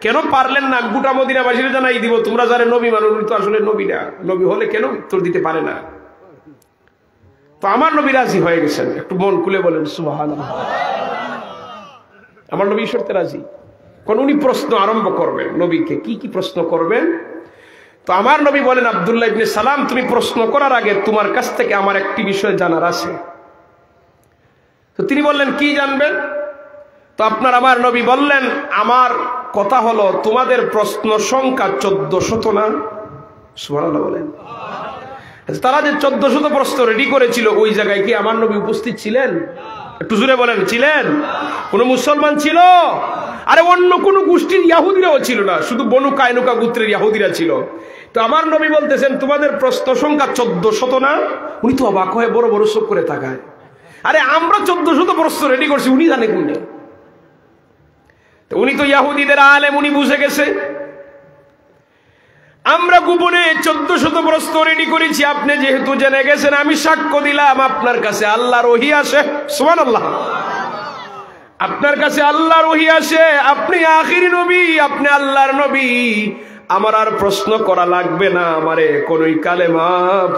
কেন পারলেন না? গোটা মদিনাবাসীরা জানাই দিব, তোমরা যারা নবী মানো উনি তো আসলে নবী না, নবী হলে কেন উত্তর দিতে পারে না? তো আমার নবী রাজি হয়ে গেছেন। একটু মন খুলে বলেন সুবহানাল্লাহ। আমার নবী শর্তে রাজি। কোন উনি প্রশ্ন আরম্ভ করবেন, নবীকে কি কি প্রশ্ন করবেন। তো আমার নবী বলেন, আব্দুল্লাহ ইবনে সালাম, তুমি প্রশ্ন করার আগে তোমার কাছ থেকে আমার একটি বিষয় জানার আছে। তো তিনি বললেন, কি জানবেন? তো আমার নবী বললেন, আমার কথা হলো তোমাদের প্রশ্ন সংখ্যা 1400 না? সুবহানাল্লাহ বলেন। তারা যে 1400 প্রশ্ন রেডি করেছিল, ওই জায়গায় কি আমার নবী উপস্থিত ছিলেন? একটু জোরে বলেন, ছিলেন? কোন মুসলমান ছিল? আরে অন্য কোন গোষ্ঠীর ইহুদিরাও ছিল না, শুধু বনু কায়নুকা গোত্রের ইহুদিরা ছিল। তো আমার নবী বলতেছেন, তোমাদের প্রশ্ন সংখ্যা 1400 না? উনি তো অবাক হয়ে বড় বড় চোখ করে তাকায়। আরে আমরা 1400 প্রশ্ন রেডি করছি, উনি জানে কোনটা? উনি তো ইহুদিদের আলেম, উনি বুঝে গেছে। আমরা গোপনে 1400 প্রশ্ন রেডি করেছি, আপনি যেহেতু জেনে গেছেন, আমি সাক্ষ্য দিলাম আপনার কাছে আল্লাহর ওহী আসে। সুবহানাল্লাহ। আপনার কাছে আল্লাহর ওহী আসে, আপনি আখিরি নবী, আপনি আল্লাহর নবী। আমার আর প্রশ্ন করা লাগবে না, আমারে কোনই কালেমা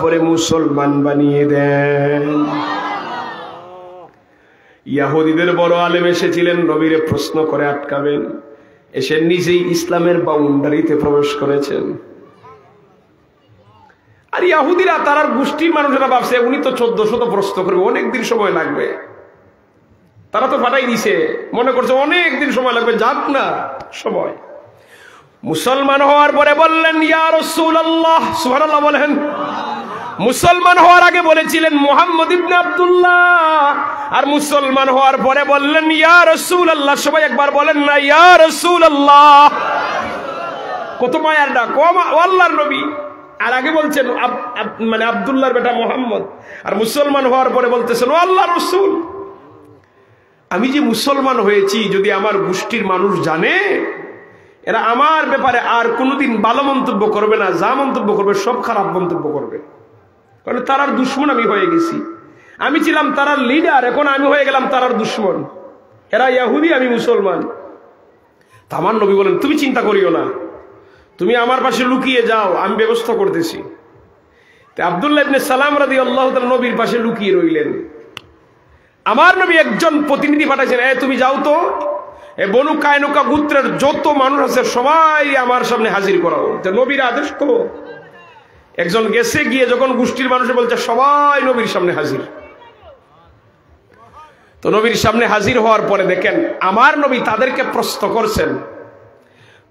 পড়ে মুসলমান বানিয়ে দেন। ইহুদিদের বড় আলেম এসেছিলেন, নবীরে প্রশ্ন করে আটকাবেন, এসে নিজেই ইসলামের বাউন্ডারিতে প্রবেশ করেছেন। আর ইহুদিরা, তার গোষ্ঠীর মানুষেরা ভাবছে উনি তো 1400 প্রশ্ন করবে, অনেকদিন সময় লাগবে। তারা তো ফাটাই দিছে, মনে করছে অনেকদিন সময় লাগবে, যাক না সময়। মুসলমান হওয়ার পরে বললেন, ইয়া রাসূলুল্লাহ। সুবহানাল্লাহ বলেন। মুসলমান হওয়ার আগে বলেছিলেন মুহাম্মদ ইবনে আব্দুল্লাহ, আর মুসলমান হওয়ার পরে বললেন ইয়া রাসূলুল্লাহ। সবাই একবার বলেন না, ইয়া রাসূলুল্লাহ। কত মায়ার ডাক, আল্লাহর নবী। আর আগে বলছেন মানে আব্দুল্লাহর বেটা মুহাম্মদ, আর মুসলমান হওয়ার পরে বলতেছেন ও আল্লাহর রাসূল। আমি যে মুসলমান হয়েছি, যদি আমার গোষ্ঠীর মানুষ জানে, এরা আমার ব্যাপারে আর কোনোদিন ভালো মন্তব্য করবে না, যা মন্তব্য করবে সব খারাপ মন্তব্য করবে। কারণ তারার দুশ্মন আমি হয়ে গেছি। আমি ছিলাম তারার লিডার, এখন আমি হয়ে গেলাম তারার দুশ্মন। এরা ইহুদি, আমি মুসলমান। তা আমার নবী বলেন, তুমি চিন্তা করিও না, তুমি আমার পাশে লুকিয়ে যাও, আমি ব্যবস্থা করতেছি। আব্দুল্লাহ ইবনে সালাম রাদিয়াল্লাহু তাআলা নবীর পাশে লুকিয়ে রইলেন। আমার নবী একজন প্রতিনিধি পাঠাইছেন, তুমি যাও তো, বনু কায়নুকা গোত্রের যত মানুষ আছে সবাই আমার সামনে হাজির করাও। নবীর আদেশ তো। একজন গেছে, গিয়ে যখন গোষ্ঠীর মানুষে বলছে সবাই নবীর সামনে হাজির। তো নবীর সামনে হাজির হওয়ার পরে দেখেন আমার নবী তাদেরকে প্রশ্ন করছেন,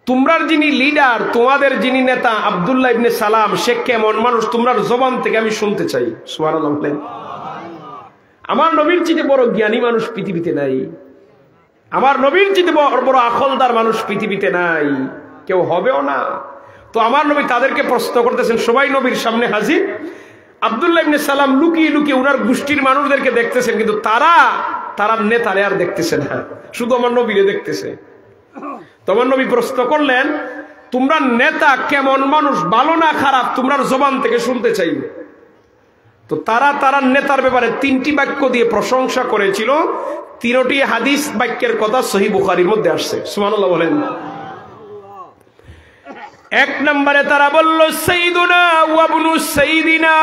তোমরা যিনি লিডার, তোমাদের যিনি নেতা আব্দুল্লাহ ইবনে সালাম, সে কেমন মানুষ? তোমরা জবান থেকে আমি শুনতে চাই। সুবহানাল্লাহ বলেন। আমার নবীর চেয়ে বড় জ্ঞানী মানুষ পৃথিবীতে নাই, আমার নবীর চেয়ে বড় আকলদার মানুষ পৃথিবীতে নাই, কেউ হবেও না। তো আমার নবী তাদেরকে প্রশ্ন করতেছেন, সবাই নবীর সামনে হাজির। আব্দুল্লাহ ইবনে সালাম লুকিয়ে লুকিয়ে উনার গোষ্ঠীর মানুষদেরকে দেখতেছেন, কিন্তু তারা নেতারে আর দেখতেছে না, শুধু আমার নবীরে দেখতেছে। তোমার নবী প্রশ্ন করলেন, তোমরা নেতা কেমন মানুষ, ভালো না খারাপ, তোমরা জবান থেকে শুনতে চাই। তো তারা নেতার ব্যাপারে 3টি বাক্য দিয়ে প্রশংসা করেছিল। 3টি হাদিস বাক্যের কথা সহিহ বুখারীর মধ্যে আসছে। সুবহানাল্লাহ বলেন। 1 নম্বরে তারা বলল, সাইয়্যিদুনা ওয়া ইবনু সাইয়্যিদিনা,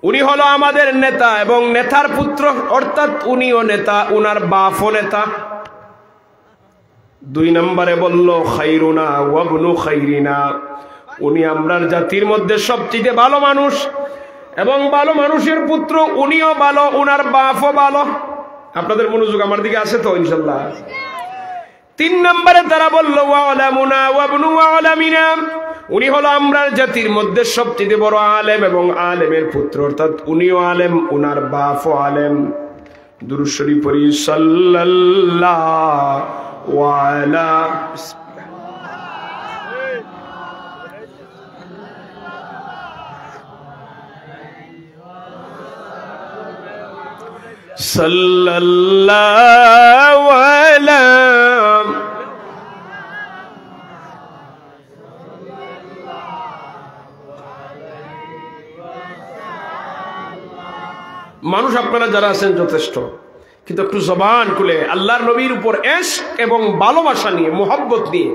উনি হলো আমাদের নেতা এবং নেতার পুত্র, অর্থাৎ উনিও নেতা, উনার বাপও নেতা। 2 নম্বরে বলল, খায়রুনা ওয়া ইবনু খায়রিনা, উনি আমরার জাতির মধ্যে সবচেয়ে ভালো মানুষ এবং ভালো মানুষের পুত্র, উনিও ভালো, উনার বাপও ভালো। আপনাদের মনোযোগ আমার দিকে আছে তো ইনশাআল্লাহ। 3 নম্বরে তারা বলল, ওয়া আলামুনা ওয়া ইবনু আলামিনা, উনি হলো আমরার জাতির মধ্যে সবচেয়ে বড় আলেম এবং আলেমের পুত্র, অর্থাৎ উনিও আলেম, উনার বাপও আলেম। দুরূদ শরীফ পড়ি, সাল্লাল্লাহু আলা সাল্লাল্লাহু আলা মানুষ আপনারা যারা আছেন যথেষ্ট, কিন্তু একটু জবান খুলে আল্লাহর নবীর উপর ইশক এবং ভালোবাসা নিয়ে, মোহব্বত নিয়ে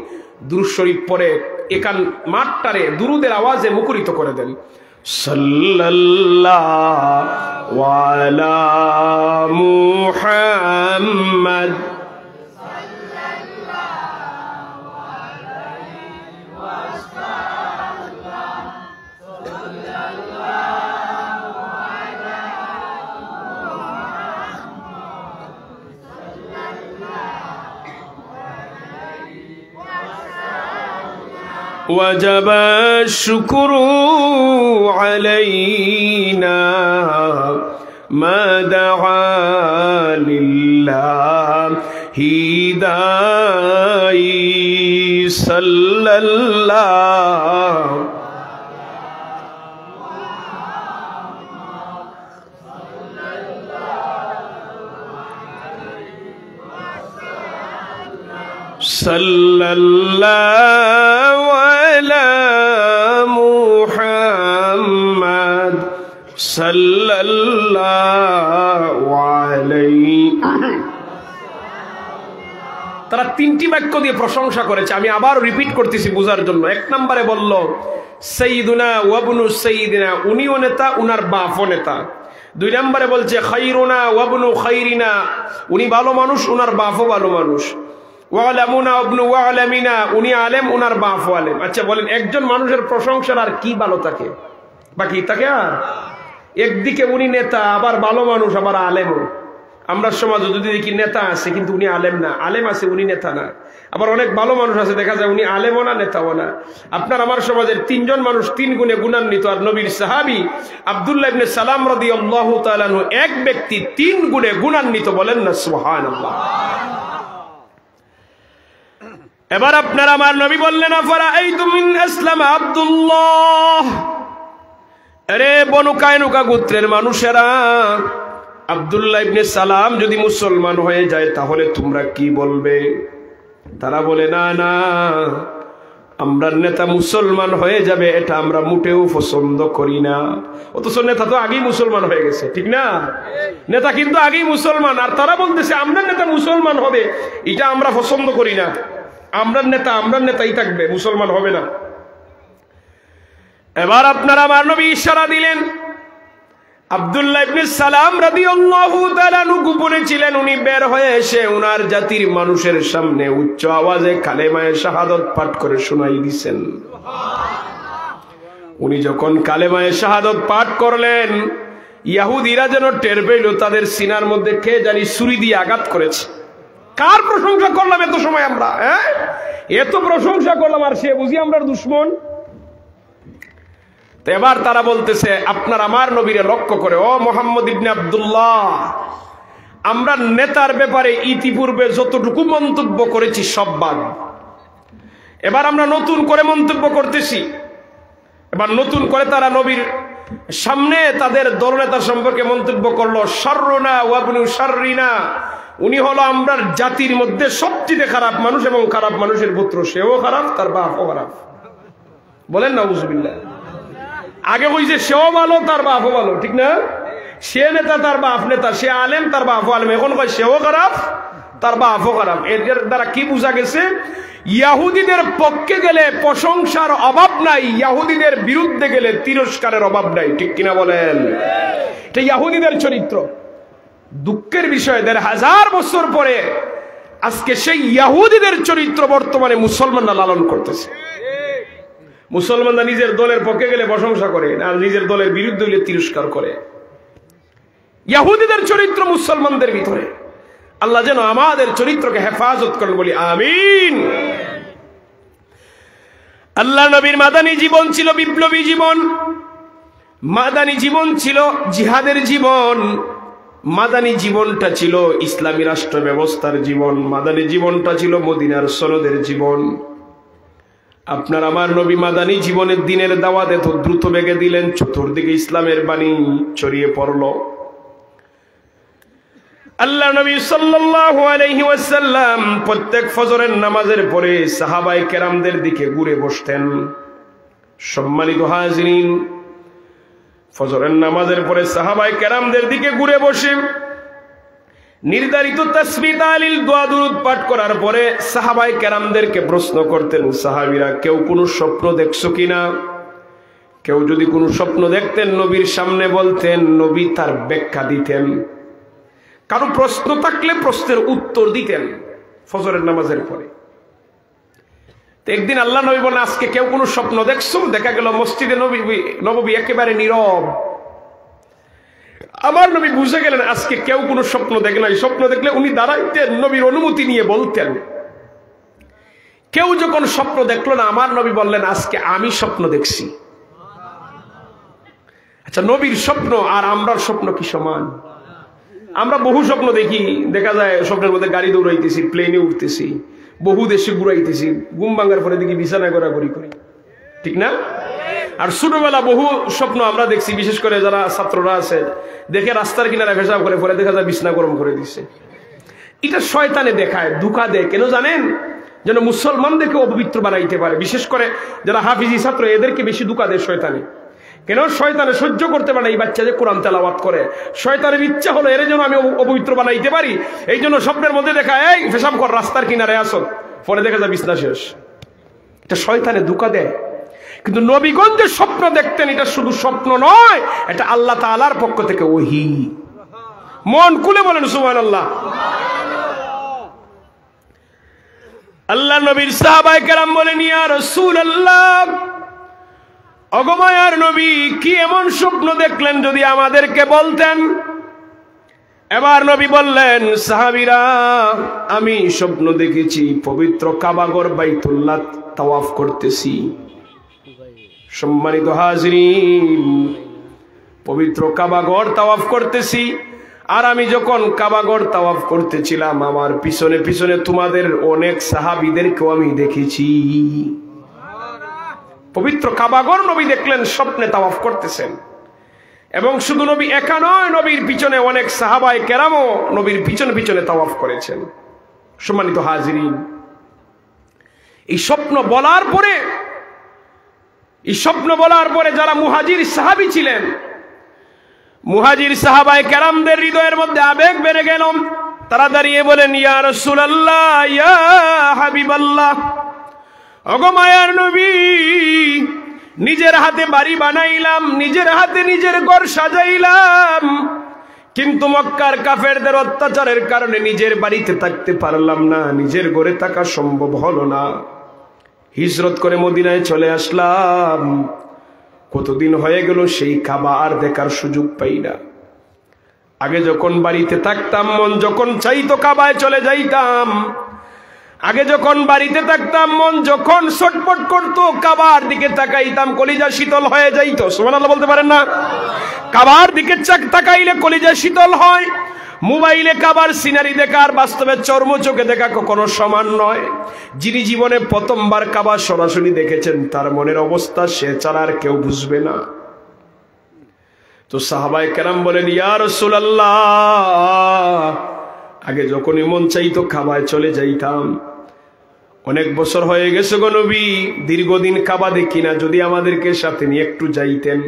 দুরূদ শরীফ পড়ে একান মাঠটারে দুরুদের আওয়াজে মুখরিত করে দেন। সাল্লাল্লাহু আলা মুহাম্মদ وجب الشكر علينا ما دعا لله داعي صلى الله صلى الله على محمد صلى الله عليه। তারা তিনটি বাক্য দিয়ে প্রশংসা করেছে, আমি আবার রিপিট করতেছি বোঝার জন্য। এক নম্বরে বলল সাইয়্যিদুনা ওয়া ইবনু সাইয়্যিদিনা, উনিও নেতা উনার বাপও নেতা। দুই নম্বরে বলছে খায়রুনা ওয়া ইবনু খায়রিনা, উনি ভালো মানুষ উনার বাপও ভালো মানুষ। ওয়ালামুনা ইবনু ওয়ালামিনা, উনি আলেম উনার বাপও আলেম। আচ্ছা বলেন, একজন মানুষের প্রশংসার আর কি ভালো থাকে? বাকি থাকে আর একদিকে উনি নেতা, আবার ভালো মানুষ, আবার আলেমও। আমরা সমাজে যদি দেখি নেতা আছে কিন্তু উনি আলেম না, আলেম আছে উনি নেতা না। আবার অনেক ভালো মানুষ আছে, দেখা যায় উনি আলেমও না নেতাও না। আপনার আমার সমাজের তিনজন মানুষ তিন গুণে গুণান্বিত, আর নবীর সাহাবী আব্দুল্লাহ ইবনে সালাম রাদিয়াল্লাহু তাআলা আনহু এক ব্যক্তি তিন গুণে গুণান্বিত। বলেন না সুবহানাল্লাহ। এবার আপনার আমার নবী বললেন আফারাআইতুম মিন আসলামা আব্দুল্লাহ, আরে বনু কায়নুকা গোত্রের মানুষেরা, আব্দুল্লাহ ইবনে সালাম যদি মুসলমান হয়ে যায় তাহলে তোমরা কি বলবে? তারা বলে না না, আমরা নেতা মুসলমান হয়ে যাবে এটা আমরা মোটেও পছন্দ করি না। অথচ নেতা তো আগেই মুসলমান হয়ে গেছে, ঠিক না? নেতা কিন্তু আগেই মুসলমান, আর তারা বলতেছে আমরা নেতা মুসলমান হবে, এটা আমরা পছন্দ করি না। আমরা নেতাই থাকবে, মুসলমান হবে না। এবার আপনারা আমার নবী ইশারা দিলেন। আব্দুল্লাহ ইবনে সালাম রাদিয়াল্লাহু তাআলা আনহু গোপনে ছিলেন, উনি বের হয়ে এসে উনার জাতির মানুষের সামনে উচ্চ আওয়াজে কালেমায়ে শাহাদাত পাঠ করে শোনাই দিয়েছেন। উনি যখন কালেমায়ে শাহাদাত পাঠ করলেন, ইহুদিরা যেন টের পেল তাদের সিনার মধ্যে কে জানি ছুরি দিয়ে আঘাত করেছে। কার প্রশংসা করলাম এত সময় আমরা? এত প্রশংসা করলাম, আর সে বুঝি আমরা দুশমন। এবার তারা বলতেছে আপনার আমার নবীরে লক্ষ্য করে, ও মুহাম্মদ ইবনে আব্দুল্লাহ, আমরা নেতার ব্যাপারে ইতিপূর্বে যতটুকু মন্তব্য করেছি সব বাদ, এবার আমরা নতুন করে মন্তব্য করতেছি। এবার নতুন করে তারা নবীর সামনে তাদের দলনেতা সম্পর্কে মন্তব্য করলো, শাররুনা ওয়া ইবনু শাররিনা, উনি হলো আমরা জাতির মধ্যে সবচেয়ে খারাপ মানুষ এবং খারাপ মানুষের পুত্র, সেও খারাপ তার বাপও খারাপ। বলেন নাউজুবিল্লাহ। আগে কইছে সেও ভালো তার বাপও ভালো, ঠিক না? সে নেতা তার বাপ নেতা, সে আলেম তার বাপও আলেম। এখন কয় সেও খারাপ তার বাপও খারাপ। এর দ্বারা কি বোঝা গেছে? ইহুদিদের পক্ষে গেলে প্রশংসার অভাব নাই, ইহুদিদের বিরুদ্ধে গেলে তিরস্কারের অভাব নাই, ঠিক কিনা বলেন? এটা ইহুদিদের চরিত্র। দুঃখের বিষয় ১৫০০ বছর পরে আজকে সেই ইহুদিদের চরিত্র বর্তমানে মুসলমানরা লালন করতেছে। মুসলমানরা নিজের দলের পক্ষে গেলে প্রশংসা করে, আর নিজের দলের বিরুদ্ধে হলে তিরস্কার করে। ইহুদিদের চরিত্র মুসলমানদের ভিতরে। আল্লাহ যেন আমাদের চরিত্রকে হেফাজত করেন, বলি আমিন। আল্লাহ নবীর মাদানী জীবন ছিল বিপ্লবী জীবন, মাদানী জীবন ছিল জিহাদের জীবন, মাদানী জীবনটা ছিল ইসলামী রাষ্ট্র ব্যবস্থার জীবন, মাদানী জীবনটা ছিল মদিনার সনদের জীবন। আপনার আমার নবী মাদানী জীবনের দিনের দাওয়াত এত দ্রুত বেগে দিলেন, চতুর্দিকে ইসলামের বাণী ছড়িয়ে পড়ল। আল্লাহ নবী সাল্লাল্লাহু আলাইহি ওয়াসাল্লাম প্রত্যেক ফজরের নামাজের পরে সাহাবায়ে কেরামদের দিকে ঘুরে বসতেন। সম্মানিত হাজিরিন, ফজরের নামাজের পরে সাহাবায়ে কেরামদের দিকে ঘুরে বসে নির্ধারিত তাসবিহ তাহলিল দোয়া দুরূদ পাঠ করার পরে সাহাবায়ে কেরামদেরকে প্রশ্ন করতেন সাহাবীরা, কেউ কোনো স্বপ্ন দেখছো কিনা? কেউ যদি কোনো স্বপ্ন দেখতেন নবীর সামনে বলতেন, নবী তার ব্যাখ্যা দিতেন। কারো প্রশ্ন থাকলে প্রশ্নের উত্তর দিতেন ফজরের নামাজের পরে। একদিন আল্লাহ নবী বলেন, আজকে কেউ কোনো স্বপ্ন দেখছো? দেখা গেল মসজিদে নববী একেবারে নীরব। আমার নবী বুঝে গেলেন আজকে কেউ কোনো স্বপ্ন দেখে নাই। স্বপ্ন দেখলে উনি দাঁড়াইতেন, নবীর অনুমতি নিয়ে বলতেন। কেউ যখন স্বপ্ন দেখলো না, আমার নবী বললেন, আজকে আমি স্বপ্ন দেখছি। আচ্ছা, নবীর স্বপ্ন আর আমরার স্বপ্ন কি সমান? আমরা বহু স্বপ্ন দেখি, দেখা যায় স্বপ্নের মধ্যে গাড়ি দৌড়াইতেছি, প্লেনে উঠতেছি, বহু দেশে ঘুরাইতেছি, ঘুম ভাঙার পরে দেখি বিছানা ঘোরাঘুরি করি, ঠিক না? আর ছোটবেলা বহু স্বপ্ন আমরা দেখছি, বিশেষ করে যারা ছাত্ররা আছে, দেখে রাস্তার কিনারে পেশাব করে, পরে দেখা যায় বিছানা গরম করে দিচ্ছে। এটা শয়তানে দেখায়, ধোঁকা দেয়। কেন জানেন? যেন মুসলমানদেরকে অপবিত্র বানাইতে পারে। বিশেষ করে যারা হাফিজি ছাত্র, এদেরকে বেশি ধোঁকা দেয় শয়তানে। কেন? শয়তানে সহ্য করতে পারে এই বাচ্চা যে কোরআন তেলাওয়াত করে। শয়তানের ইচ্ছা হলো এর যেন আমি অপবিত্র বানাইতে পারি, এই জন্য স্বপ্নের মধ্যে দেখায়, এই পেশাব কর, রাস্তার কিনারে আসো, পরে দেখা যায় বিছনা শেষ। এটা শয়তানে ধোঁকা দেয়। কিন্তু নবীগণ যে স্বপ্ন দেখতেন, এটা শুধু স্বপ্ন নয়, এটা আল্লাহ তাআলার পক্ষ থেকে ওহী। মন খুলে বলেন সুবহানাল্লাহ। আল্লাহ নবীর সাহাবায়ে কেরাম বলেন, ইয়া রাসূলুল্লাহ, ওগো মায়ার নবী, কি এমন স্বপ্ন দেখলেন যদি আমাদেরকে বলতেন? এবার নবী বললেন, সাহাবীরা, আমি স্বপ্ন দেখেছি পবিত্র কাবাঘর বাইতুল্লাহ তাওয়াফ করতেছি। সম্মানিত হাজরিন, পবিত্র কাবাঘর তাওয়াফ করতেছি। আর আমি যখন কাবাঘর তাওয়াফ করতেছিলাম, আমার পিছনে পিছনে তোমাদের অনেক সাহাবীদেরকেও আমি দেখেছি। পবিত্র কাবাঘর নবী দেখলেন, স্বপ্নে তাওয়াফ করতেছেন। এবং শুধু নবী একা নয়, নবীর পিছনে অনেক সাহাবায়ে কেরামও নবীর পিছনে পিছনে তাওয়াফ করেছেন। সম্মানিত হাজরিন, এই স্বপ্ন বলার পরে যারা মুহাজির সাহাবী ছিলেন, মুহাজির সাহাবায়ে কেরামদের হৃদয়ের মধ্যে আবেগ বেড়ে গেল। তারা দাঁড়িয়ে বলেন, ইয়া রাসূলুল্লাহ, ইয়া হাবিবাল্লাহ, ওগো মায়ার নবী, নিজের হাতে বাড়ি বানাইলাম, নিজের হাতে নিজের ঘর সাজাইলাম, কিন্তু মক্কার কাফেরদের অত্যাচারের কারণে নিজের বাড়িতে থাকতে পারলাম না, নিজের ঘরে থাকা সম্ভব হলো না। হিজরত করে মদিনায় চলে আসলাম। কতদিন হয়ে গেল সেই কাবা আর দেখার সুযোগ পাই না। আগে যখন বাড়িতে থাকতাম, মন যখন চাইতো কাবায় চলে যাইতাম। আগে যখন বাড়িতে থাকতাম, মন যখন ছটফট করতো, কাবার দিকে তাকাইতাম, কলিজা শীতল হয়ে যাইতো। সুবহানাল্লাহ বলতে পারেন না? কাবার দিকে তাকাইলে কলিজা শীতল হয়। মোবাইলে কাবার সিনারি দেখা আর বাস্তবে চর্ম চোখে দেখা কখনো সমান নয়। যিনি জীবনে প্রথমবার কাবা সরাসরি দেখেছেন, তার মনের অবস্থা সে ছাড়া আর কেউ বুঝবে না। তো সাহাবায়ে কেরাম বলেন, ইয়া রাসূলুল্লাহ, আগে যখনই মন চাইতো কাবায় চলে যাইতাম। অনেক বছর হয়ে গেছে গো নবী, দীর্ঘদিন কাবা দেখি না, যদি আমাদেরকে সাথে নিয়ে একটু যাইতেন,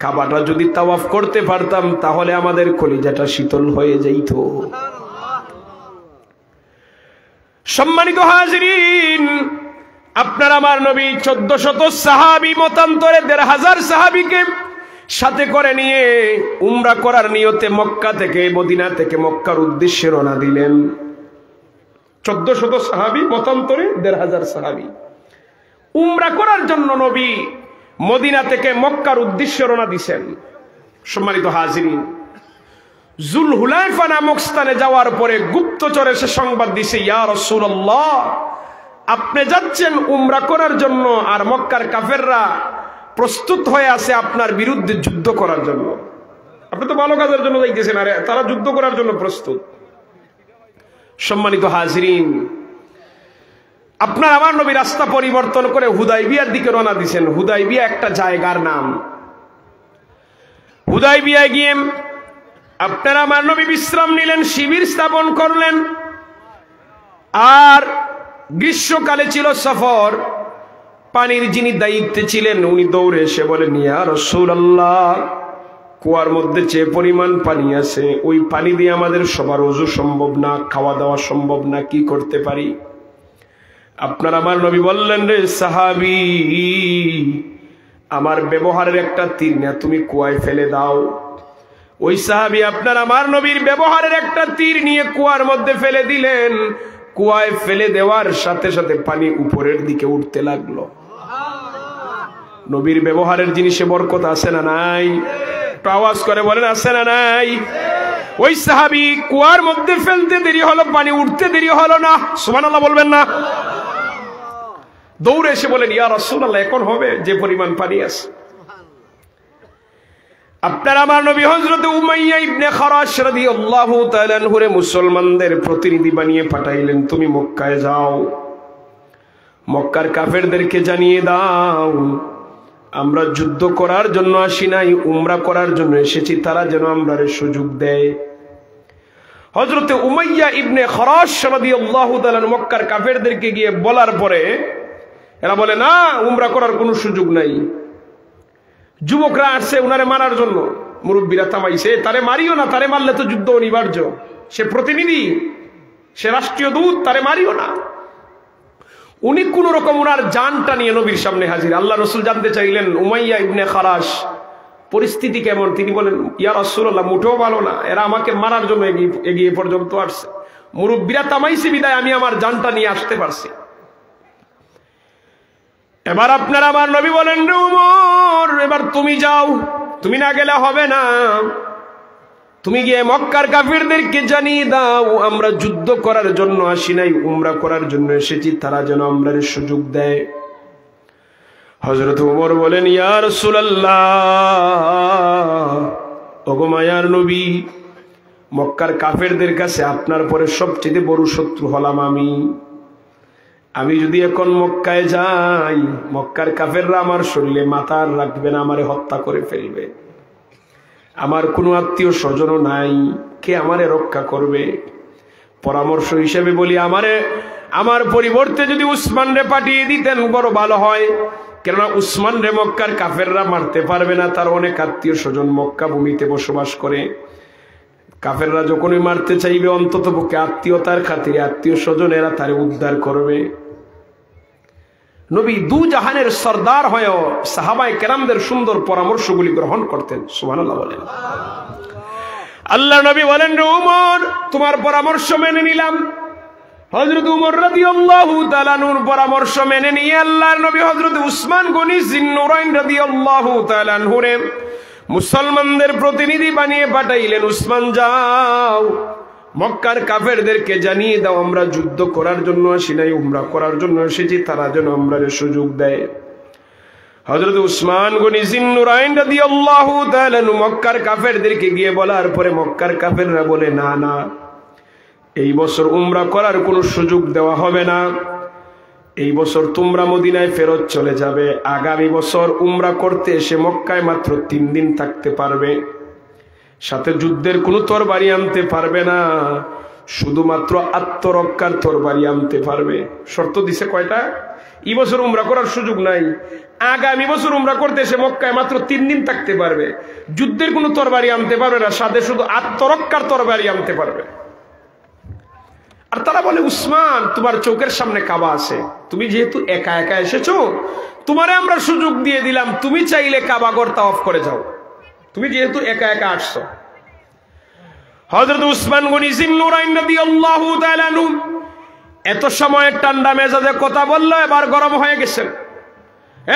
কাবাটা যদি তাওয়াফ করতে পারতাম, তাহলে আমাদের কলিজাটা শীতল হয়ে যাইত। সম্মানিত হাজরিন, আপনার আমার নবী 1400 সাহাবী মতান্তরে 1500 সাহাবীকে সাথে করে নিয়ে উমরা করার নিয়তে মক্কা থেকে, মদিনা থেকে মক্কার উদ্দেশ্যে রওনা দিলেন। 1400 সাহাবী মতান্তরে 1500 সাহাবী উমরা করার জন্য নবী মদিনা থেকে মক্কার উদ্দেশ্যে রওনা দিয়েছেন। সম্মানিত হাজিরিন, জুলহুলাইফা নামক স্থানে যাওয়ার পরে গুপ্তচর এসে সংবাদ দিছে, ইয়া রাসূলুল্লাহ, আপনি যাচ্ছেন উমরা করার জন্য, আর মক্কার কাফেররা প্রস্তুত হয়ে আছে আপনার বিরুদ্ধে যুদ্ধ করার জন্য। আপনি তো ভালো কাজের জন্য যাইতেছেন, আরে তারা যুদ্ধ করার জন্য প্রস্তুত। সম্মানিত হাজিরিন, আপনার আমার নবী রাস্তা পরিবর্তন করে হুদাইবিয়ার দিকে রওনা দিয়েছেন। হুদাইবিয়া একটা জায়গার নাম। হুদাইবিয়ায় গিয়ে আপনার আমার নবী বিশ্রাম নিলেন, শিবির স্থাপন করলেন। আর গ্রীষ্মকালে ছিল সফর। পানির যিনি দায়িত্বে ছিলেন, উনি দৌড়ে এসে বলেন, ইয়া রাসূলুল্লাহ, কুয়ার মধ্যে যে পরিমাণ পানি আছে, ওই পানি দিয়ে আমাদের সবার ওযু সম্ভব না, খাওয়া দাওয়া সম্ভব না, কি করতে পারি? আপনার আমার নবী বললেন, রে সাহাবী, আমার ব্যবহারের একটা তীর না তুমি কুয়ায় ফেলে দাও। ওই সাহাবী আপনার আমার নবীর ব্যবহারের একটা তীর নিয়ে কুয়ার মধ্যে ফেলে দিলেন। কুয়ায় ফেলে দেওয়ার সাথে সাথে পানি উপরের দিকে উঠতে লাগলো। নবীর ব্যবহারের জিনিসে বরকত আছে না নাই? একটু আওয়াজ করে বলেন, আছে না নাই? ওই সাহাবী কুয়ার মধ্যে ফেলতে দেরি হলো, পানি উঠতে দেরি হলো না। সুবহানাল্লাহ বলবেন না? দৌড়ে এসে বলেন, ইয়া রাসূলুল্লাহ, এখন হবে যে পরিমাণ পানি আছে। আপনার আমার নবী হযরত উমাইয়া ইবনে খারাশ রাদিয়াল্লাহু তাআলা আনহুরে মুসলমানদের প্রতিনিধি বানিয়ে পাঠাইলেন, তুমি মক্কায় যাও, মক্কার কাফেরদেরকে জানিয়ে দাও আমরা যুদ্ধ করার জন্য আসি নাই, উমরা করার জন্য এসেছি, তারা যেন আমরারে সুযোগ দেয়। হযরত উমাইয়া ইবনে খারাশ রাদিয়াল্লাহু তাআলা মক্কার কাফেরদেরকে গিয়ে বলার পরে এরা বলে, না, উমরা করার কোনো সুযোগ নাই। যুবকরা আসছে উনারে মারার জন্য, মুরব্বীরা থামাইছে, তারে মারিও না, তারে মারলে তো যুদ্ধ অনিবার্য, সে প্রতিনিধি, সে রাষ্ট্রীয় দূত, তারে মারিও না। উনি কোন রকম উনার জানটা নিয়ে নবীর সামনে হাজির। আল্লাহ রাসূল জানতে চাইলেন, উমাইয়া ইবনে খারাশ পরিস্থিতি কেমন? তিনি বলেন, ইয়া রাসূলুল্লাহ, মোটেও ভালো না, এরা আমাকে মারার জন্য এগিয়ে পর্যন্ত আসছে, মুরব্বীরা থামাইছে বিদায় আমি আমার জানটা নিয়ে আসতে পারছি। এবার আপনার আমার নবী বলেন, রে উমর, এবার তুমি যাও, তুমি না গেলে হবে না, তুমি গিয়ে মক্কার কাফিরদেরকে জানিয়ে দাও আমরা যুদ্ধ করার জন্য আসি নাই, উমরা করার জন্য এসেছি, তারা যেন আমরা সুযোগ দেয়। হযরত উমর বলেন, ইয়া রাসূলুল্লাহ, ওগো মায়ার নবী, মক্কার কাফেরদের কাছে আপনার পরে সবচেয়ে বড় শত্রু হলাম আমি যদি এখন মক্কায় যাই, মক্কার কাফেররা আমার শরীরে মাথা রাখবে না, আমারে হত্যা করে ফেলবে, আমার কোনো আত্মীয় স্বজনও নাই, কে আমারে রক্ষা করবে? পরামর্শ হিসেবে বলি, আমার পরিবর্তে যদি উসমান রে পাঠিয়ে দিতেন বড় ভালো হয়, কেননা উসমান রে মক্কার কাফেররা মারতে পারবে না, তার অনেক আত্মীয় স্বজন মক্কা ভূমিতে বসবাস করে, কাফেররা যখনই মারতে চাইবে অন্তত পক্ষে আত্মীয়তার খাতিরে আত্মীয় স্বজনেরা তারে উদ্ধার করবে। নবী দু জাহানের সরদার হয়েও সাহাবায়ে কেরামদের সুন্দর পরামর্শগুলি গ্রহণ করতেন। সুবহানাল্লাহ বলেন। আল্লাহ নবী বলেন, রে উমর, তোমার পরামর্শ মেনে নিলাম। হযরত উমর রাদিয়াল্লাহু তাআলা আনহুর পরামর্শ মেনে নিয়ে আল্লাহর নবী হযরত উসমান গনি জিন্নুরাইন রাদিয়াল্লাহু তাআলা আনহুরে মুসলমানদের প্রতিনিধি বানিয়ে পাঠাইলেন, উসমান যাও, মক্কার কাফেরদেরকে জানিয়ে দাও আমরা যুদ্ধ করার জন্য আসি নাই, উমরা করার জন্য এসেছি, তারা যেন আমরারে সুযোগ দেয়। হযরত উসমান গনি জিন্নুরাইন রাদিয়াল্লাহু তাআলা মক্কার কাফেরদেরকে গিয়ে বলার পরে মক্কার কাফেররা বলে, না না, এই বছর উমরা করার কোনো সুযোগ দেওয়া হবে না, এই বছর তোমরা মদিনায় ফেরত চলে যাবে, আগামী বছর উমরা করতে এসে মক্কায় মাত্র 3 দিন থাকতে পারবে, সাথে যুদ্ধের কোনো তরবারি আনতে পারবে না, শুধুমাত্র আত্মরক্ষার তরবারি আনতে পারবে। শর্ত দিছে কয়টা? এই বছর উমরা করার সুযোগ নাই, আগামী বছর উমরা করতে এসে মক্কায় মাত্র 3 দিন থাকতে পারবে, যুদ্ধের কোনো তরবারি আনতে পারবে না, সাথে শুধু আত্মরক্ষার তরবারি আনতে পারবে। আর তারা বলে, উসমান, তোমার চোখের সামনে কাবা আছে, তুমি যেহেতু একা একা এসেছো, তোমারে আমরা সুযোগ দিয়ে দিলাম, তুমি চাইলে কাবা ঘর তাওয়াফ করে যাও, তুমি যেহেতু একা একা আসছো। হযরত উসমান গনি জিন্নুরাইন রাদিয়াল্লাহু তাআলা আনহু এত সময় ঠান্ডা মেজাজে কথা বললো, এবার গরম হয়ে গেছেন।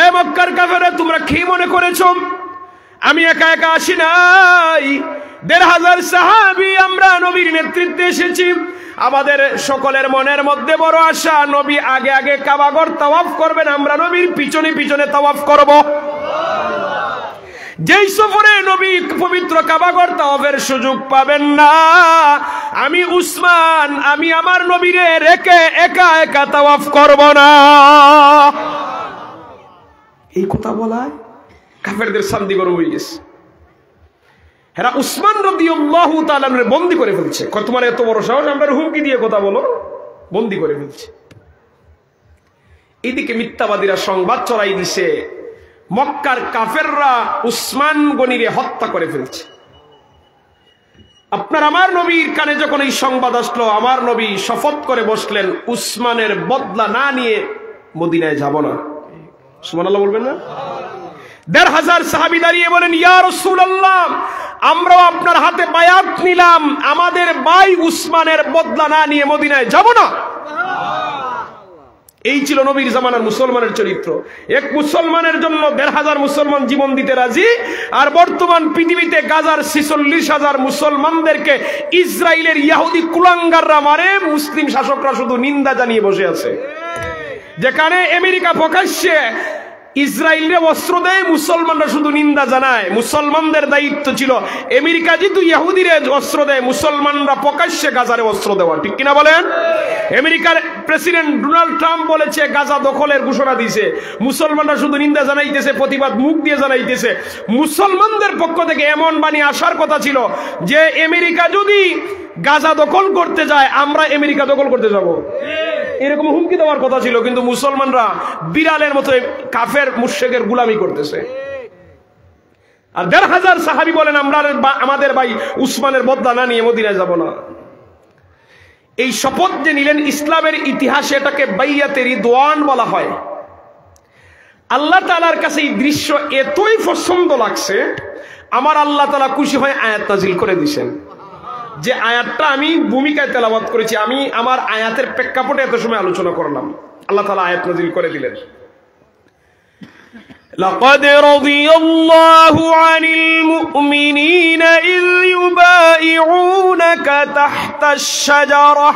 এ মক্কার কাফেররা, তোমরা কি মনে করেছো আমি একা একা আসি নাই? ১৫০০ সাহাবী আমরা নবীর নেতৃত্বে এসেছি, আমাদের সকলের মনের মধ্যে বড় আশা, নবী আগে আগে কাবা ঘর তাওয়াফ করবেন, আমরা নবীর পিছনে পিছনে তাওয়াফ করব। যেই সফরে নবী পবিত্র কাবা ঘর তাওয়াফের সুযোগ পাবেন না, আমি উসমান, আমি আমার নবীরে রেখে একা একা তাওয়াফ করব না। এই কথা বলায় কাফেরদের শান্তি গরম হয়ে গেছে। হেরা উসমান রাদিয়াল্লাহু তাআলা বন্দী করে ফেলছে। তোমার এত বড় সাহস, আমরা হুমকি দিয়ে কথা বলো, বন্দী করে ফেলছে। এদিকে মিথ্যাবাদীরা সংবাদ ছড়াই দিছে, মক্কার কাফেররা উসমান গনিরে হত্যা করে ফেলছে। আপনার আমার নবীর কানে যখন এই সংবাদ আসলো, আমার নবী শপথ করে বসলেন, উসমানের বদলা না নিয়ে মদিনায় যাব না। সুবহানাল্লাহ বলবেন না? ১৫০০ সাহাবী দাঁড়িয়ে বলেন, ইয়া রাসূলুল্লাহ, আমরাও আপনার হাতে বায়াত নিলাম, আমাদের ভাই উসমানের বদলা না নিয়ে মদিনায় যাব না। এই ছিল নবীর জামানার মুসলমানের চরিত্র। এক মুসলমানের জন্য ১৫০০ মুসলমান জীবন দিতে রাজি, আর বর্তমান পৃথিবীতে গাজার ৪৬,০০০ মুসলমানদেরকে ইসরায়েলের ইহুদি কুলাঙ্গাররা মারে, মুসলিম শাসকরা শুধু নিন্দা জানিয়ে বসে আছে। যেখানে আমেরিকা প্রকাশ্যে ইসরায়েলরে অস্ত্র দেয়, মুসলমানরা শুধু নিন্দা জানায়। মুসলমানদের দায়িত্ব ছিল, আমেরিকা যেহেতু ইহুদিরে অস্ত্র দেয়, মুসলমানরা প্রকাশ্যে গাজারে অস্ত্র দেওয়া। ঠিক কিনা বলেন? আমেরিকার প্রেসিডেন্ট ডোনাল্ড ট্রাম্প বলেছে গাজা দখলের ঘোষণা দিয়েছে, মুসলমানরা শুধু নিন্দা জানাইতেছে, প্রতিবাদ মুখ দিয়ে জানাইতেছে। মুসলমানদের পক্ষ থেকে এমন বাণী আসার কথা ছিল যে আমেরিকা যদি গাজা দখল করতে যায়, আমরা আমেরিকা দখল করতে যাব, এরকম হুমকি দেওয়ার কথা ছিল। কিন্তু মুসলমানরা বিড়ালের মতো কাফের মুশরিকের গোলামি করতেছে। আর ১৫০০ সাহাবী বলেন, আমরা আমাদের ভাই উসমানের বদলা না নিয়ে মদিনায় যাব না। এই শপথ যে নিলেন, ইসলামের ইতিহাসে এটাকে বাইয়াতে রিদওয়ান বলা হয়। আল্লাহ তাআলার কাছে এই দৃশ্য এতই পছন্দ লাগছে, আমার আল্লাহ তাআলা খুশি হয়ে আয়াত নাজিল করে দিয়েছেন। যে আয়াতটা আমি ভূমিকায় তেলাওয়াত করেছি, আমি আমার আয়াতের প্রেক্ষাপটে এত সময় আলোচনা করলাম, আল্লাহ তাআলা আয়াত নাজিল করে দিলেন। لقد رضي الله عن المؤمنين إذ يبايعونك تحت الشجرة।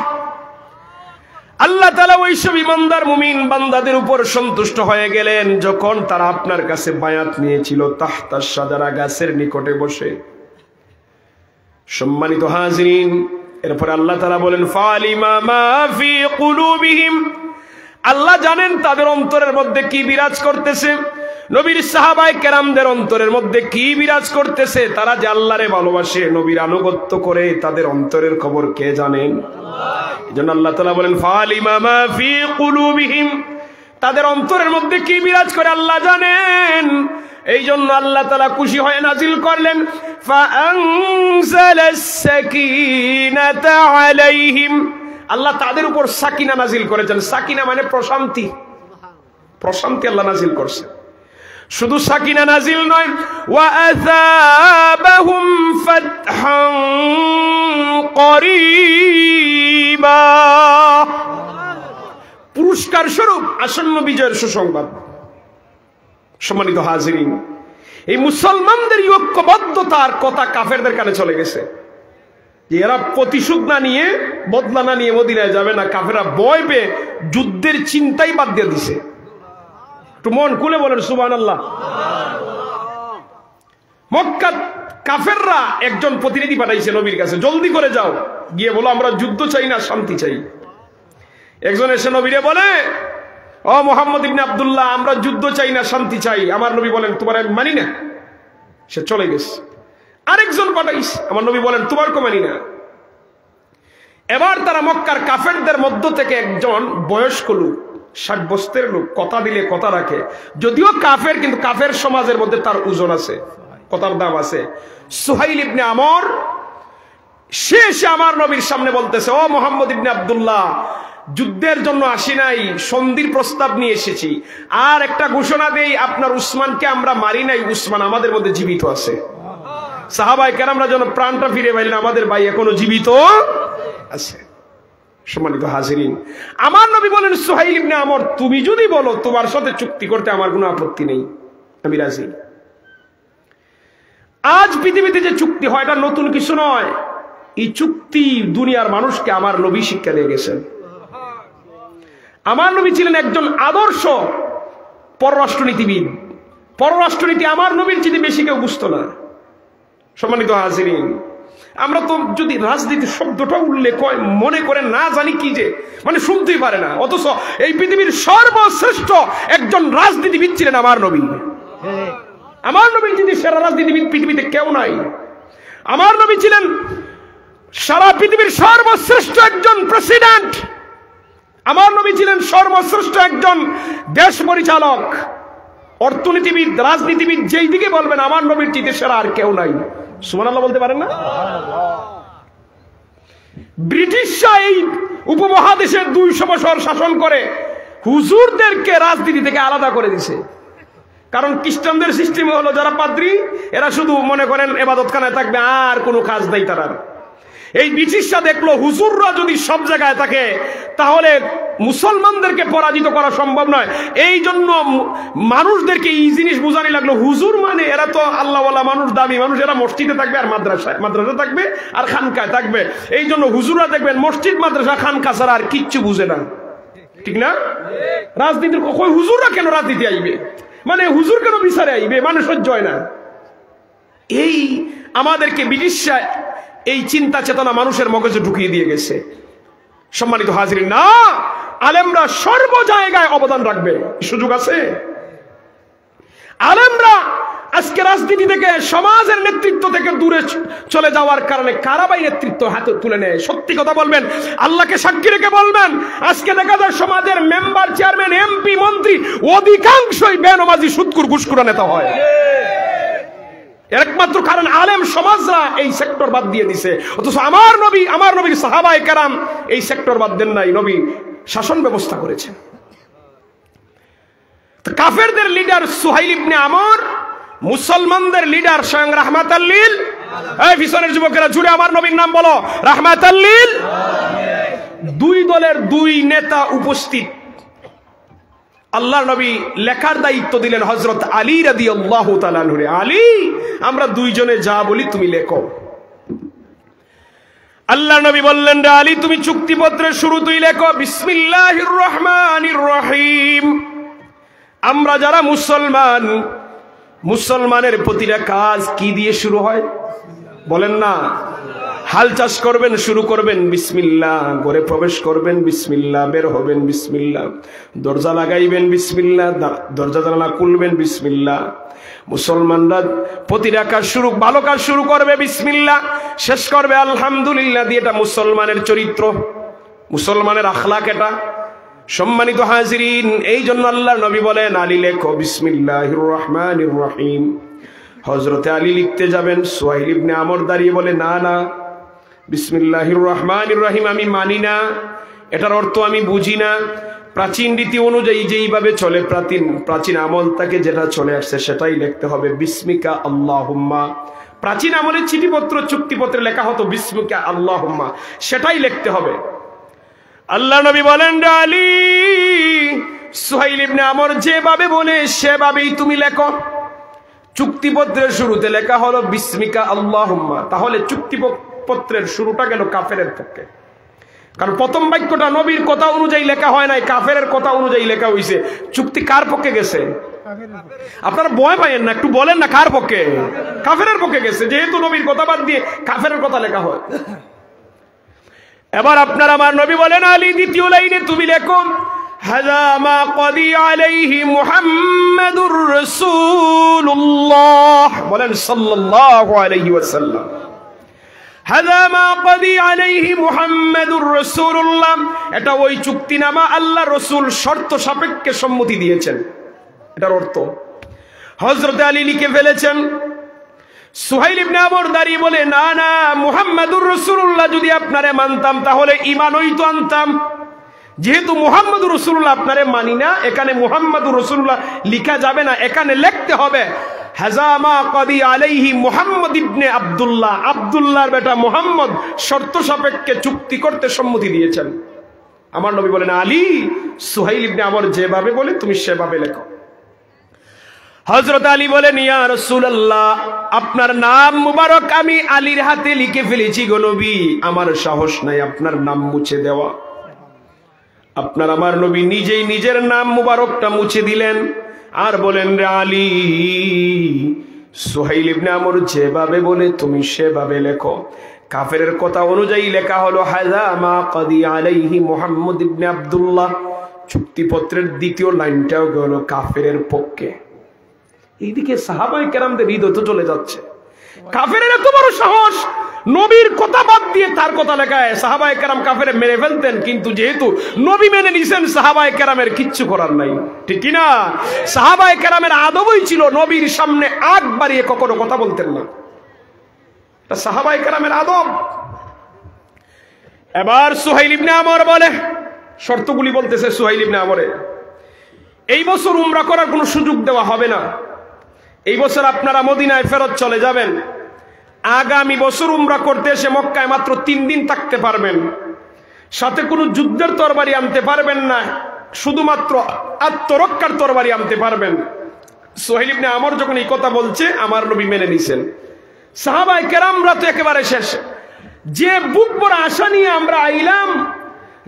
আল্লাহ তাআলা ওইসব ইমানদার মুমিন বান্দাদের উপর সন্তুষ্ট হয়ে গেলেন যখন তারা আপনার কাছে বায়াত নিয়েছিল তাহতা শাজারা, গাছের নিকটে বসে। সম্মানিত হাজিরিন, এরপর আল্লাহ তাআলা বলেন, ফালিমা মা ফি কুলুবিহিম, আল্লাহ জানেন তাদের অন্তরের মধ্যে কি বিরাজ করতেছে। নবীর সাহাবায়ে কেরামদের অন্তরের মধ্যে কি বিরাজ করতেছে, তারা যে আল্লাহরে ভালোবাসে, নবীর আনুগত্য করে, তাদের অন্তরের খবর কে জানেন? এজন্য আল্লাহ তাআলা বলেন, ফালিমা মা ফি কুলুবিহিম, তাদের অন্তরের মধ্যে কি বিরাজ করে আল্লাহ জানেন। এই জন্য আল্লাহ তাআলা খুশি হয়ে নাজিল করলেন, ফাআনজালাস সাকিনাতা আলাইহিম, আল্লাহ তাদের উপর সাকিনা নাজিল করেছেন। সাকিনা মানে প্রশান্তি, প্রশান্তি আল্লাহ নাজিল করছে। শুধু সাকিনা নাজিল নয়, ওয়া আযাবাহুম ফাতহান করিবা, পুরস্কার স্বরূপ আসন্ন বিজয়ের সুসংবাদ। সম্মানিত হাজিরিন, এই মুসলমানদের ঐক্যবদ্ধতার কথা কাফেরদের কানে চলে গেছে যে এরা প্রতিশোধ না নিয়ে, বদলা না নিয়ে মদিনায় যাবে না। কাফেররা ভয় পেয়ে যুদ্ধের চিন্তাই বাদ দিয়ে দিছে। একটু মন খুলে বলেন সুবহানাল্লাহ। মক্কা কাফেররা একজন প্রতিনিধি পাঠাইছে নবীর কাছে, জলদি করে যাও, গিয়ে বলো আমরা যুদ্ধ চাই না, শান্তি চাই। একজন এসে নবীরে বলে, ও মুহাম্মদ ইবনে আব্দুল্লাহ, আমরা যুদ্ধ চাই না, শান্তি চাই। আমার নবী বলেন, তোমার আমি মানি না। সে চলে গেছে। আরেকজন পাঠাইছে, আমার নবী বলেন, তোমার কো মানি না। এবার তারা মক্কার কাফেরদের মধ্য থেকে একজন বয়স্ক লোক, ৬০ বছরের লোক, কথা দিলে কথা রাখে, যদিও কাফের, কিন্তু কাফের সমাজের মধ্যে তার ওজন আছে, কথার দাম আছে। সুহাইল ইবনে আমর, সে এসে আমার নবীর সামনে বলতেছে, ও মুহাম্মদ ইবনে আব্দুল্লাহ, যুদ্ধের জন্য আসি নাই, সন্ধির প্রস্তাব নিয়ে এসেছি। আর একটা ঘোষণা দেই, আপনার উসমানকে আমরা মারি নাই, উসমান আমাদের মধ্যে জীবিত আছে। সাহাবায়ে কেরামরা যেন প্রাণটা ফিরে পাইলেন, আমাদের ভাই এখনো জীবিত আছে। সম্মানিত হাজিরিন, আমার নবী বলেন, সুহাইল ইবনে আমর, তুমি যদি বলো তোমার সাথে চুক্তি করতে আমার কোনো আপত্তি নেই, আমি রাজি। আজ পৃথিবীতে যে চুক্তি হয়, এটা নতুন কিছু নয়। এই চুক্তি দুনিয়ার মানুষকে আমার নবী শিক্ষা দিয়ে গেছেন। আমার নবী ছিলেন একজন আদর্শ পররাষ্ট্রনীতিবিদ। পররাষ্ট্রনীতি আমার নবীর চেয়ে বেশি কেউ বুঝতো না। সম্মানিত হাজিরিন, আমরা তো যদি রাজনীতি শব্দটা উল্লেখ হয় মনে করে না জানি কি যে, মানে শুনতেই পারে না। অথচ এই পৃথিবীর সর্বশ্রেষ্ঠ একজন রাজনীতিবিদ ছিলেন আমার নবী। আমার নবী যদি সেরা রাজনীতিবিদ পৃথিবীতে কেউ নাই। আমার নবী ছিলেন সারা পৃথিবীর সর্বশ্রেষ্ঠ একজন প্রেসিডেন্ট। আমার নবী ছিলেন সর্বশ্রেষ্ঠ একজন দেশ পরিচালক। অর্থনীতিবিদ, রাজনীতিবিদ যেই দিকে বলবেন আমার নবীর চাইতে সেরা আর কেউ নাই। সুবহানাল্লাহ বলতে পারেন না? ব্রিটিশরা এই উপমহাদেশে 200 বছর শাসন করে হুজুরদেরকে রাজনীতি থেকে আলাদা করে দিছে। কারণ খ্রিস্টানদের সিস্টেম হলো যারা পাদ্রী এরা শুধু মনে করেন ইবাদতখানায় থাকবে, আর কোনো কাজ নাই তারা। এই ব্রিটিশরা দেখলো হুজুররা যদি সব জায়গায় থাকে তাহলে মুসলমানদেরকে পরাজিত করা সম্ভব নয়। এই জন্য মানুষদেরকে এই জিনিস বোঝানি লাগলো, হুজুর মানে এরা তো আল্লাহওয়ালা মানুষ, দামি মানুষ, এরা মসজিদে থাকবে আর মাদ্রাসা থাকবে আর খানকায় থাকবে। এই জন্য হুজুররা দেখবেন মসজিদ, মাদ্রাসা, খানকা ছাড়া আর কিচ্ছু বুঝে না, ঠিক না? রাজনীতির কই হুজুররা কেন রাজনীতি আইবে, মানে হুজুর কেন বিচারে আইবে, মানে সহ্য হয় না। এই আমাদেরকে ব্রিটিশরা এই চিন্তা চেতনা মানুষের মগজে ঢুকিয়ে দিয়ে গেছে। সম্মানিত হাজিরিন, না, আলেমরা সর্ব জায়গায় অবদান রাখবে, সুযোগ আছে। আলেমরা আজকে রাজনীতি থেকে, সমাজের নেতৃত্ব থেকে দূরে চলে যাওয়ার কারণে কারাবাই নেতৃত্ব হাতে তুলে নেয়। সত্যি কথা বলবেন, আল্লাহকে সাক্ষী রেখে বলবেন, আজকে দেখা যায় সমাজের মেম্বার, চেয়ারম্যান, এমপি, মন্ত্রী অধিকাংশই বেনমাজি, সুদখোর, ঘুষখোর নেতা হয়। একমাত্র কারণ আলেম সমাজরা এই সেক্টর বাদ দিয়ে দিছে। অথচ আমার নবীর সাহাবায়ে কেরাম এই সেক্টর বাদ দেন নাই, নবী শাসন ব্যবস্থা করেছেন। কাফেরদের লিডার সুহাইল ইবনে আমর, মুসলমানদের লিডার স্বয়ং রাহমাতাল লিল, এই পিছনের যুবকেরা জুড়ে আমার নবীর নাম বলো, রাহমাতাল লিল। দুই দলের দুই নেতা উপস্থিত। আল্লাহর নবী লেখার দায়িত্ব দিলেন হযরত আলী রাদিয়াল্লাহু তাআলা আনহু। আলী, আমরা দুইজনে যা বলি তুমি লেখো। আল্লাহর নবী বললেন, রে আলী, তুমি চুক্তিপত্রের শুরুতেই লেখো বিসমিল্লাহির রহমানির রহিম। আমরা যারা মুসলমান, মুসলমানের প্রতিটা কাজ কি দিয়ে শুরু হয় বলেন না? হাল চাষ করবেন, শুরু করবেন বিসমিল্লাহ, ঘরে প্রবেশ করবেন বিসমিল্লাহ, বের হবেন বিসমিল্লাহ, দরজা লাগাইবেন বিসমিল্লাহ, দরজা জানালা খুলবেন বিসমিল্লাহ। মুসলমানরা প্রতিটা কাজ শুরু, ভালো কাজ শুরু করবে বিসমিল্লাহ, শেষ করবে আলহামদুলিল্লাহ দিয়ে। এটা মুসলমানের চরিত্র, মুসলমানের আখলাক এটা। সম্মানিত হাজিরিন, এই জন্য আল্লাহর নবী বলেন, আলী লেখো বিসমিল্লাহির রহমানির রহিম। হযরতে আলী লিখতে যাবেন, সুহাইল ইবনে আমর দাঁড়িয়ে বলে, না না, বিসমিল্লাহির রহমানির রহিম আমি মানি না, এটার অর্থ আমি বুঝি না। প্রাচীন রীতি অনুযায়ী যেইভাবে চলে, প্রাচীন আমল থেকে যেটা চলে আসছে সেটাই লিখতে হবে, বিসমিকা আল্লাহুম্মা। প্রাচীন আমলের চিঠিপত্র, চুক্তিপত্রে লেখা হতো বিসমিকা আল্লাহুম্মা, সেটাই লিখতে হবে। আল্লাহ নবী বলেন, আলী, সুহাইল ইবনে আমর যেভাবে বলে সেভাবেই তুমি লেখো। চুক্তিপত্রের শুরুতে লেখা হলো বিসমিকা আল্লাহুম্মা, তাহলে চুক্তিপত্রের শুরুটা গেল কাফেরের পক্ষে। কারণ প্রথম বাক্যটা নবীর কথা অনুযায়ী লেখা হয় নাই, কাফেরের কথা অনুযায়ী লেখা হয়েছে। চুক্তি কার পক্ষে গেছে? আপনারা ভয় পাইয়েন না, একটু বলেন না কার পক্ষে? কাফেরের পক্ষে গেছে, যেহেতু নবীর কথা বাদ দিয়ে কাফেরের কথা লেখা হয়। এবার আপনার আমার নবী বলেন, আলী দ্বিতীয় লাইনে তুমি লেখো, হাযা মা ক্বাদি আলাইহি মুহাম্মাদুর রাসূলুল্লাহ, বলেন সাল্লাল্লাহু আলাইহি ওয়াসাল্লাম। হাযা মা ক্বাদি আলাইহি মুহাম্মাদুর রাসূলুল্লাহ, এটা ওই চুক্তিনামা আল্লাহ রাসূল শর্ত সাপেক্ষে সম্মতি দিয়েছেন, এটার অর্থ। হযরত আলী লিখে ফেলেছেন। সুহাইল ইবনে আমর দাঁড়িয়ে বলে, না না, মুহাম্মাদুর রাসূলুল্লাহ যদি আপনারে মানতাম তাহলে ঈমানই তো আনতাম। যেহেতু মুহাম্মাদুর রাসূলুল্লাহ আপনারে মানি না, এখানে মুহাম্মাদুর রাসূলুল্লাহ লিখা যাবে না, এখানে লিখতে হবে হাযা মা ক্বাদি আলাইহি মুহাম্মদ ইবনে আব্দুল্লাহ, আব্দুল্লাহর বেটা মুহাম্মদ শর্ত সাপেক্ষে চুক্তি করতে সম্মতি দিয়েছেন। আমার নবী বলেন, আলী, সুহাইল ইবনে আমর যেভাবে বলে তুমি সেভাবে লেখো। হযরত আলী বলেন, ইয়া রাসূলুল্লাহ, আপনার নাম মুবারক আমি আলীর হাতে লিখে ফেলেছি গো নবী, আমার সাহস নাই আপনার নাম মুছে দেওয়া। আপনার আমার নবী নিজেই নিজের নাম মুবারকটা মুছে দিলেন আর বলেন, রে আলী, সুহাইল ইবনে আমর যেভাবে বলে তুমি সেভাবে লেখো। কাফেরের কথা অনুযায়ী লেখা হলো হাযা মা ক্বাদি আলাইহি মুহাম্মদ ইবনে আব্দুল্লাহ। চুক্তিপত্রের দ্বিতীয় লাইনটাও গেল কাফেরের পক্ষে। এইদিকে সাহাবায়ে কেরামদের হৃদয় তো চলে যাচ্ছে। কাফেরের এত বড় সাহস, নবীর কথা বাদ দিয়ে তার কথা লেখায়। সাহাবায়ে কেরাম কাফেরে মেরে ফেলতেন, কিন্তু যেহেতু নবী মেনে নিছেন সাহাবায়ে কেরামের কিচ্ছু করার নাই, ঠিক কি না? সাহাবায়ে কেরামের আদবই ছিল নবীর সামনে আগ বাড়িয়ে কখনো কথা বলতেন না, এটা সাহাবায়ে কেরামের আদব। এবার সুহাইল ইবনে আমর বলে, শর্তগুলি বলতেছে সুহাইল ইবনে আমরে, এই বছর উমরা করার কোনো সুযোগ দেওয়া হবে না, এই বছর আপনারা মদিনায় ফেরত চলে যাবেন, আগামী বছর উমরা করতে এসে মক্কায় মাত্র 3 দিন থাকতে পারবেন, সাথে কোনো যুদ্ধের তরবারি আনতে পারবেন না, শুধুমাত্র আত্মরক্ষার তরবারি আনতে পারবেন। সুহাইল ইবনে আমর যখন এই কথা বলছে, আমার নবী মেনে নিছেন। সাহাবায়ে কেরামরা তো একেবারে শেষ, যে বুক ভরা আশা নিয়ে আমরা আইলাম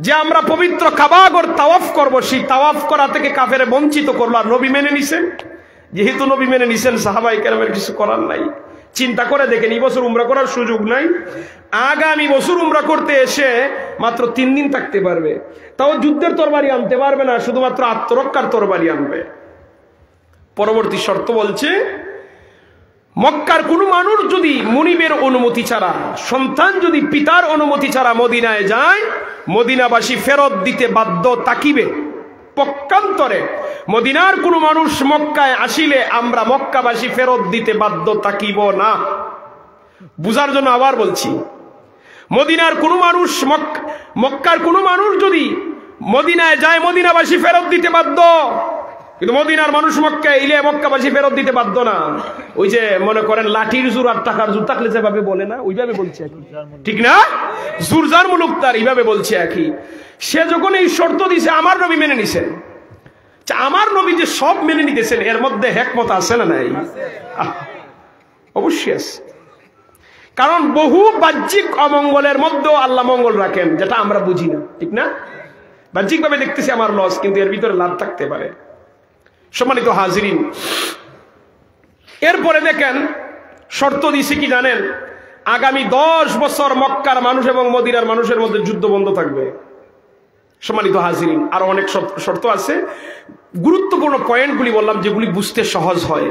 যে আমরা পবিত্র কাবাগর তাওয়াফ করব, সেই তাওয়াফ করা থেকে কাফেরে বঞ্চিত করলো, আর নবী মেনে নিছেন। যেহেতু নবী মেনে নিছেন, সাহাবায়ে কেরামের কিছু করার নাই। চিন্তা করে দেখেন, এই বছর উমরা করার সুযোগ নাই, আগামী বছর উমরা করতে এসে মাত্র 3 দিন থাকতে পারবে, তাও যুদ্ধের তরবারি আনতে পারবে না, শুধুমাত্র আত্মরক্ষার তরবারি আনবে। পরবর্তী শর্ত বলছে, মক্কার কোনো মানুষ যদি মুনিবের অনুমতি ছাড়া, সন্তান যদি পিতার অনুমতি ছাড়া মদিনায় যায়, মদিনাবাসী ফেরত দিতে বাধ্য থাকিবে। পক্ষান্তরে মদিনার কোনো মানুষ মক্কায় আসিলে আমরা মক্কাবাসী ফেরত দিতে বাধ্য থাকিব না। বুঝার জন্য আবার বলছি, মদিনার কোনো মানুষ, মক্কার কোনো মানুষ যদি মদিনায় যায়, মদিনাবাসী ফেরত দিতে বাধ্য, কিন্তু মদিনার মানুষ মক্কায় এলে মক্কাবাসী ফেরত দিতে বাধ্য না। ওই যে মনে করেন লাঠির জোর আর টাকার জোর থাকলে যেভাবে বলে না, ওইভাবে বলছে একই, ঠিক না? জোরজার মুলুক তার, এইভাবে বলছে একই। সে যখন এই শর্ত দিছে, আমার নবী মেনে নিছেন, আমার নবী যে সব মেনে নিতেছেন, এর মধ্যে হিকমত আছে না নাই? অবশ্যই আছে। কারণ বহু বাহ্যিক অমঙ্গলের মধ্যেও আল্লাহ মঙ্গল রাখেন, যেটা আমরা বুঝি না, ঠিক না? বাহ্যিক ভাবে দেখতেছি আমার লস, কিন্তু এর ভিতরে লাভ থাকতে পারে। সম্মানিত হাজিরিন, এরপরে দেখেন শর্ত দিছে কি জানেন? আগামী 10 বছর মক্কার মানুষ এবং মদিনার মানুষের মধ্যে যুদ্ধ বন্ধ থাকবে। সম্মানিত হাজিরিন, আরো অনেক শর্ত আছে, গুরুত্বপূর্ণ পয়েন্টগুলি বললাম যেগুলি বুঝতে সহজ হয়।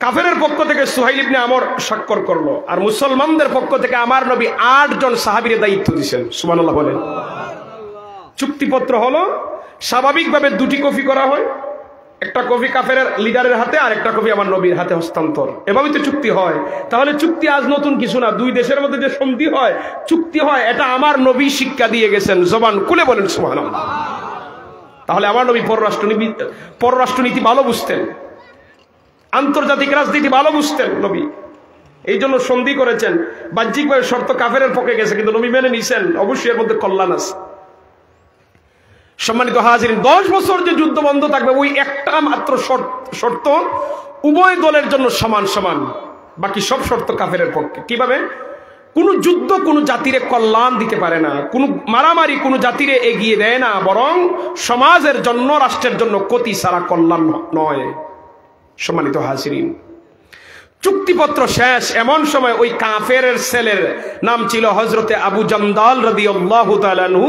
কাফেরের পক্ষ থেকে সুহাইল ইবনে আমর স্বাক্ষর করলো, আর মুসলমানদের পক্ষ থেকে আমার নবী 8 জন সাহাবীর দায়িত্ব দিয়েছেন। সুবহানাল্লাহ বলেন। চুক্তিপত্র হলো, স্বাভাবিকভাবে 2টি কপি করা হয়, একটা কপি কাফেরের লিডারের হাতে, আর একটা কপি আমার নবীর হাতে হস্তান্তর। এভাবেই তো চুক্তি হয়। তাহলে চুক্তি আজ নতুন কিছু না, 2 দেশের মধ্যে যে সন্ধি হয়, চুক্তি হয়, এটা আমার নবী শিক্ষা দিয়ে গেছেন। জবান খুলে বলেন সুবহানাল্লাহ। তাহলে আমার নবী পররাষ্ট্রনীতি ভালো বুঝতেন, আন্তর্জাতিক রাজনীতি ভালো বুঝতেন নবী, এই জন্য সন্ধি করেছেন। বাহ্যিকভাবে শর্ত কাফেরের পক্ষে গেছে, কিন্তু নবী মেনে নিছেন, অবশ্যই এর মধ্যে কল্যাণ আছে। সম্মানিত হাজিরিন, 10 বছর যে যুদ্ধ বন্ধ থাকবে, ওই একটা মাত্র শর্ত উভয় দলের জন্য সমান সমান, বাকি সব শর্ত কাফেরের পক্ষে। কিভাবে? কোন যুদ্ধ কোন জাতিরে কল্যাণ দিতে পারে না, কোন মারামারি কোন জাতিরে এগিয়ে দেয় না, বরং সমাজের জন্য, রাষ্ট্রের জন্য ক্ষতি ছাড়া কল্যাণ নয়। সম্মানিত হাজিরিন, চুক্তিপত্র শেষ, এমন সময় ওই কাফেরের ছেলের নাম ছিল হযরতে আবু জান্দাল রাদিয়াল্লাহু তাআলা আনহু,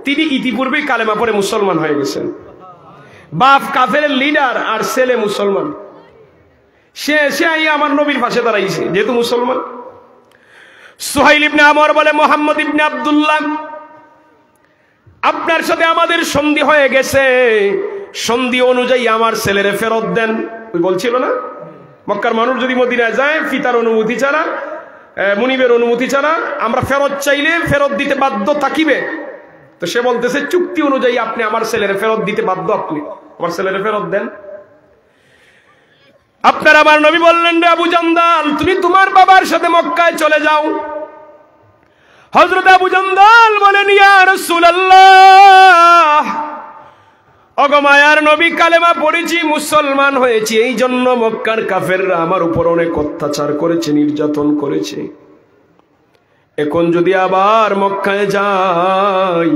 তিনি ইতিপূর্বেই কালেমা পড়ে মুসলমান হয়ে গেছেন। বাপ কাফেরের লিডার আর ছেলে মুসলমান। সে আমার নবীর পাশে দাঁড়াইছে, যেহেতু মুসলমান। সুহাইল ইবনে আমর বলে, মুহাম্মদ ইবনে আব্দুল্লাহ, আপনার সাথে আমাদের সন্ধি হয়ে গেছে, সন্ধি অনুযায়ী আমার ছেলেরে ফেরত দেন। ওই বলছিল না, মক্কার মানুষ যদি মদিনায় যায় পিতার অনুমতি ছাড়া, মুনিবের অনুমতি ছাড়া, আমরা ফেরত চাইলে ফেরত দিতে বাধ্য থাকিবে। তো সে বলতেছে, চুক্তি অনুযায়ী আপনি আমার ছেলেরে ফেরত দিতে বাধ্য, আপনি আমার ছেলেরে ফেরত দেন। আপনার আমার নবী বললেন, রে আবু জান্দাল, তুমি তোমার বাবার সাথে মক্কায় চলে যাও। হযরত আবু জান্দাল বলেন, ইয়া রাসূলুল্লাহ, অগমায়ার নবী, কালেমা পড়েছি, মুসলমান হয়েছি, এই জন্য মক্কার কাফেররা আমার উপর অনেক অত্যাচার করেছে, নির্যাতন করেছে। এখন যদি আবার মক্কায় যাই,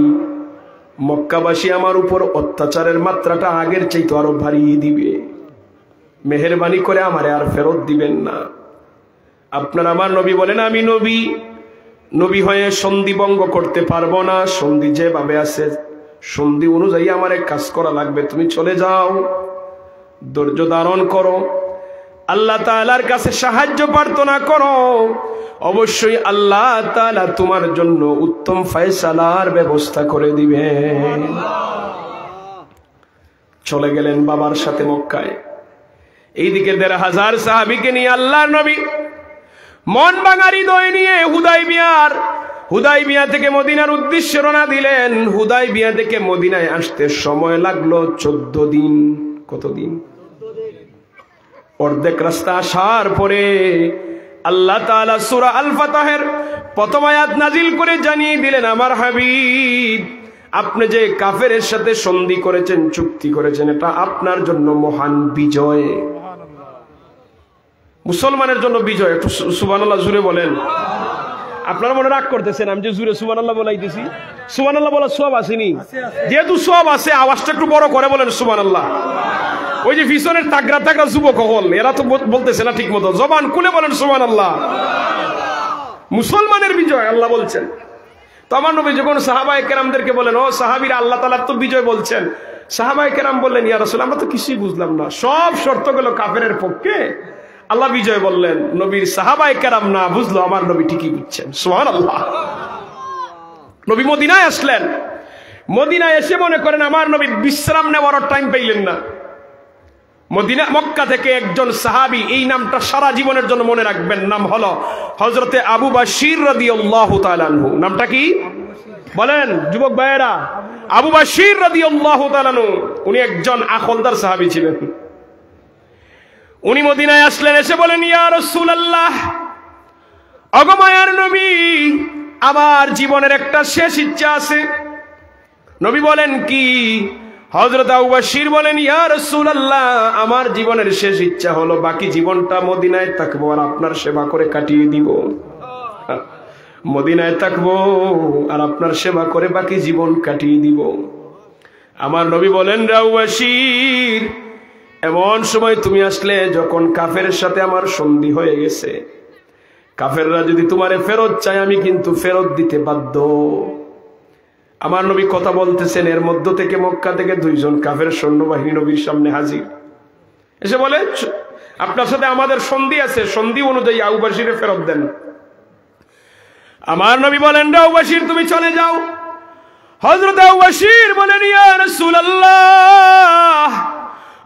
মক্কাবাসী আমার উপর অত্যাচারের মাত্রাটা আগের চাইতে আরো বাড়িয়ে দিবে। মেহেরবানি করে আমারে আর ফেরত দিবেন না। আপনার আমার নবী বলেন, আমি নবী হয়ে সন্ধি ভঙ্গ করতে পারবো না, সন্ধি যেভাবে আছে সন্ধি অনুযায়ী আমার কাজ করা লাগবে। তুমি চলে যাও, ধৈর্য ধারণ করো, আল্লাহ তাআলার কাছে সাহায্য প্রার্থনা করো, অবশ্যই আল্লাহ তাআলা তোমার জন্য উত্তম ফয়সালার ব্যবস্থা করে দিবেন। চলে গেলেন বাবার সাথে মক্কায়। এইদিকে ১৫০০ সাহাবীকে নিয়ে আল্লাহর নবী মন ভাঙা হৃদয় নিয়ে হুদাইবিয়া থেকে মদিনার উদ্দেশ্যে রওনা দিলেন। হুদাইবিয়া থেকে মদিনায় আসতে সময় লাগলো 14 দিন। কতদিন? অর্ধেক রাস্তা আসার পরে আল্লাহ তাআলা সূরা আল ফাতহের প্রথম আয়াত নাজিল করে জানিয়ে দিলেন, আমার হাবিব, আপনি যে কাফেরের সাথে সন্ধি করেছেন, চুক্তি করেছেন, এটা আপনার জন্য মহান বিজয়, মুসলমানের জন্য বিজয়। একটু সুবহানাল্লাহ জুড়ে বলেন। আপনারা মনে রাগ করতেছেন আমি যে জুড়ে সুবহানাল্লাহ বলাইতেছি? সুবহানাল্লাহ বলার সওয়াব আসেনি? যেহেতু সওয়াব আছে, আওয়াজটা একটু বড় করে বলেন সুবহানাল্লাহ। ওই যে পিছনের তাগড়া তাগড়া যুবক হল, এরা তো বলতেছে না ঠিক মতো, জবান খুলে বলেন সুবহানাল্লাহ। মুসলমানের বিজয় আল্লাহ বলছেন। তো আমার নবী যখন সাহাবায়ে কেরামদেরকে বলেন, ও সাহাবীরা, আল্লাহ তাআলা তো বিজয় বলছেন। সাহাবায়ে কেরাম বললেন, ইয়া রাসূল, আমরা তো কিছুই বুঝলাম না, সব শর্তগুলো কাফেরের পক্ষে, আল্লাহ বিজয় বললেন। নবীর সাহাবায়ে কেরাম না বুঝলো, আমার নবী ঠিকই বুঝছেন। সুবহানাল্লাহ। নবী মদিনায় আসলেন। মদিনায় এসে মনে করেন আমার নবী বিশ্রাম নেওয়ার টাইম পাইলেন না। মক্কা থেকে একজন সাহাবী, এই নামটা সারা জীবনের জন্য মনে রাখবেন, নাম হলো হযরতে আবু বাশির রাদিয়াল্লাহু তাআলা আনহু। নামটা কি বলেন যুবক ভাইয়েরা? আবু বাশির রাদিয়াল্লাহু তাআলা আনহু। উনি একজন আখলদার সাহাবী ছিলেন। উনি মদিনায় আসলেন, এসে বলেন, ইয়া রাসূলুল্লাহ, ওগো মায়ার নবী, আমার জীবনের একটা শেষ ইচ্ছা আছে। নবী বলেন, কি? হযরত আবু বাশির বলেন, ইয়া রাসূলুল্লাহ, আমার জীবনের শেষ ইচ্ছা হলো বাকি জীবনটা মদিনায় থাকবো আর আপনার সেবা করে কাটিয়ে দিব। মদিনায় থাকবো আর আপনার সেবা করে বাকি জীবন কাটিয়ে দিব। আমার নবী বলেন, আবু বাশির, এমন সময় তুমি আসলে যখন কাফেরের সাথে আমার সন্ধি হয়ে গেছে। কাফেররা যদি তোমারে ফেরত চায়, আমি কিন্তু ফেরত দিতে বাধ্য। আমার নবী কথা বলতেছেন, এর মধ্য থেকে মক্কা থেকে 2 জন কাফের সৈন্যবাহিনী নবীর সামনে হাজির। এসে বলে, আপনার সাথে আমাদের সন্ধি আছে, সন্ধি অনুযায়ী আবু বাশিরে ফেরত দেন। আমার নবী বলেন, আবু বাশির, তুমি চলে যাও। হযরত আবু বাশির বলেন, ইয়া রাসূলুল্লাহ,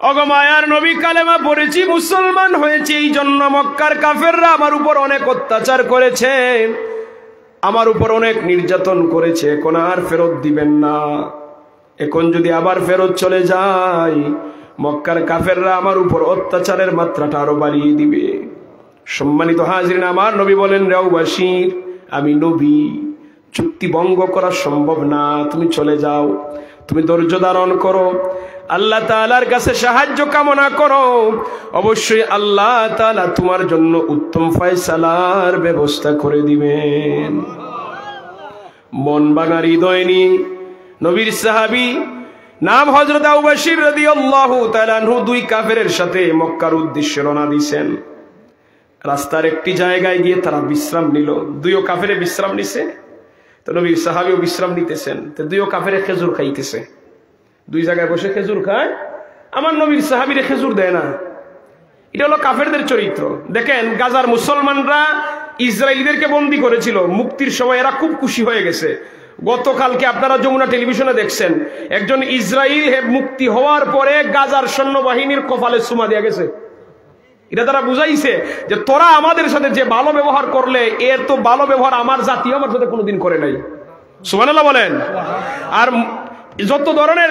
ওগো মায়ার নবী, কালেমা পড়েছি, মুসলমান হয়েছে, এই জন্য মক্কার কাফেররা আমার উপর অনেক অত্যাচার করেছে, আমার উপর অনেক নির্যাতন করেছে, এখন আর ফেরত দিবেন না। এখন যদি আবার ফেরত চলে যাই, মক্কার কাফেররা আমার উপর অত্যাচারের মাত্রাটা আরো বাড়িয়ে দিবে। সম্মানিত হাজিরিন, আমার নবী বলেন, আবু বাশির, আমি নবী, চুক্তি ভঙ্গ করা সম্ভব না, তুমি চলে যাও, তুমি ধৈর্য ধারণ করো, আল্লাহ তাআলার কাছে সাহায্য কামনা করো, অবশ্যই আল্লাহ তাআলা তোমার জন্য উত্তম ফয়সালার ব্যবস্থা করে দিবেন। মন ভাঙা হৃদয় নিয়ে নবীর সাহাবী, নাম হযরত আবু বাশির রাদিয়াল্লাহু তাআলা আনহু, 2 কাফেরের সাথে মক্কার উদ্দেশ্যে রওনা দিয়েছেন। রাস্তার একটি জায়গায় গিয়ে তারা বিশ্রাম নিল। 2 কাফেরে বিশ্রাম নিছে, তো নবীর সাহাবীও বিশ্রাম নিতেছেন। তো 2 কাফেরে খেজুর খাইতেছে, 2 জায়গায় বসে খেজুর খায়। আমার নবীর সাহাবীরে খেজুর দেয় না। এটা হলো কাফেরদের চরিত্র। দেখেন, গাজার মুসলমানরা ইসরায়েলিদেরকে বন্দী করেছিল, মুক্তির সময় এরা খুব খুশি হয়ে গেছে। গতকালকে আপনারা যমুনা টেলিভিশনে দেখছেন, একজন ইসরায়েল মুক্তি হওয়ার পরে গাজার সৈন্যবাহিনীর কপালে চুমা দেয়া গেছে। এটা তারা বুঝাইছে যে তোরা আমাদের সাথে যে ভালো ব্যবহার করলে, এর তো ভালো ব্যবহার আমার জাতীয় আমার সাথে কোনোদিন করে নাই। সুবহানাল্লাহ বলেন। আর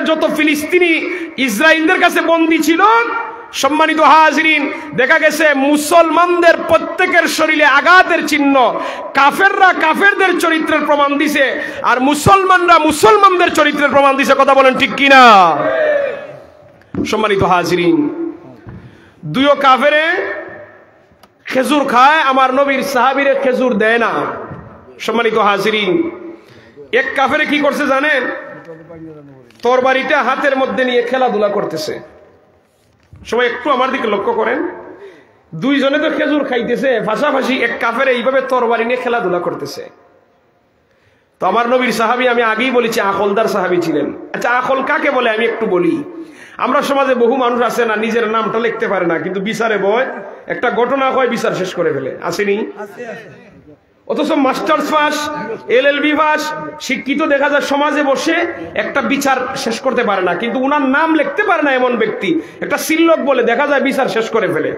যত ফিলিস্তিনি ইসরায়েলদের কাছে বন্দী ছিল, সম্মানিত হাজিরিন, দেখা গেছে মুসলমানদের প্রত্যেকের শরীরে আঘাতের চিহ্ন। কাফেররা কাফেরদের চরিত্রের প্রমাণ দিছে, আর মুসলমানরা মুসলমানদের চরিত্রের প্রমাণ দিছে। কথা বলেন ঠিক কিনা? সম্মানিত হাজিরিন, 2 কাফেরে খেজুর খায়, আমার নবীর সাহাবীরে খেজুর দেয় না। সম্মানিত হাজিরিন, এক কাফেরে কি করছে জানেন? তরবারিটা হাতের মধ্যে নিয়ে খেলাধুলা করতেছে। সবাই একটু আমার দিকে লক্ষ্য করেন, 2 জনে তো খেজুর খাইতেছে, পাশাপাশি এক কাফেরে এইভাবে তরবারি নিয়ে খেলাধুলা করতেছে। তো আমার নবীর সাহাবী, আমি আগেই বলেছি, আকলদার সাহাবী ছিলেন। আচ্ছা, আকল কাকে বলে আমি একটু বলি। আমরা সমাজে বহু মানুষ আছে না, নিজের নামটা লিখতে পারে না, কিন্তু বিচারে বয়, একটা ঘটনা হয় বিচার শেষ করে ফেলে, আসেনি? অথচ মাস্টার্স পাস, LLB পাস, শিক্ষিত দেখা যায় সমাজে বসে একটা বিচার শেষ করতে পারে না, কিন্তু উনার নাম লিখতে পারে না এমন ব্যক্তি একটা সিল্লক বলে দেখা যায় বিচার শেষ করে ফেলে।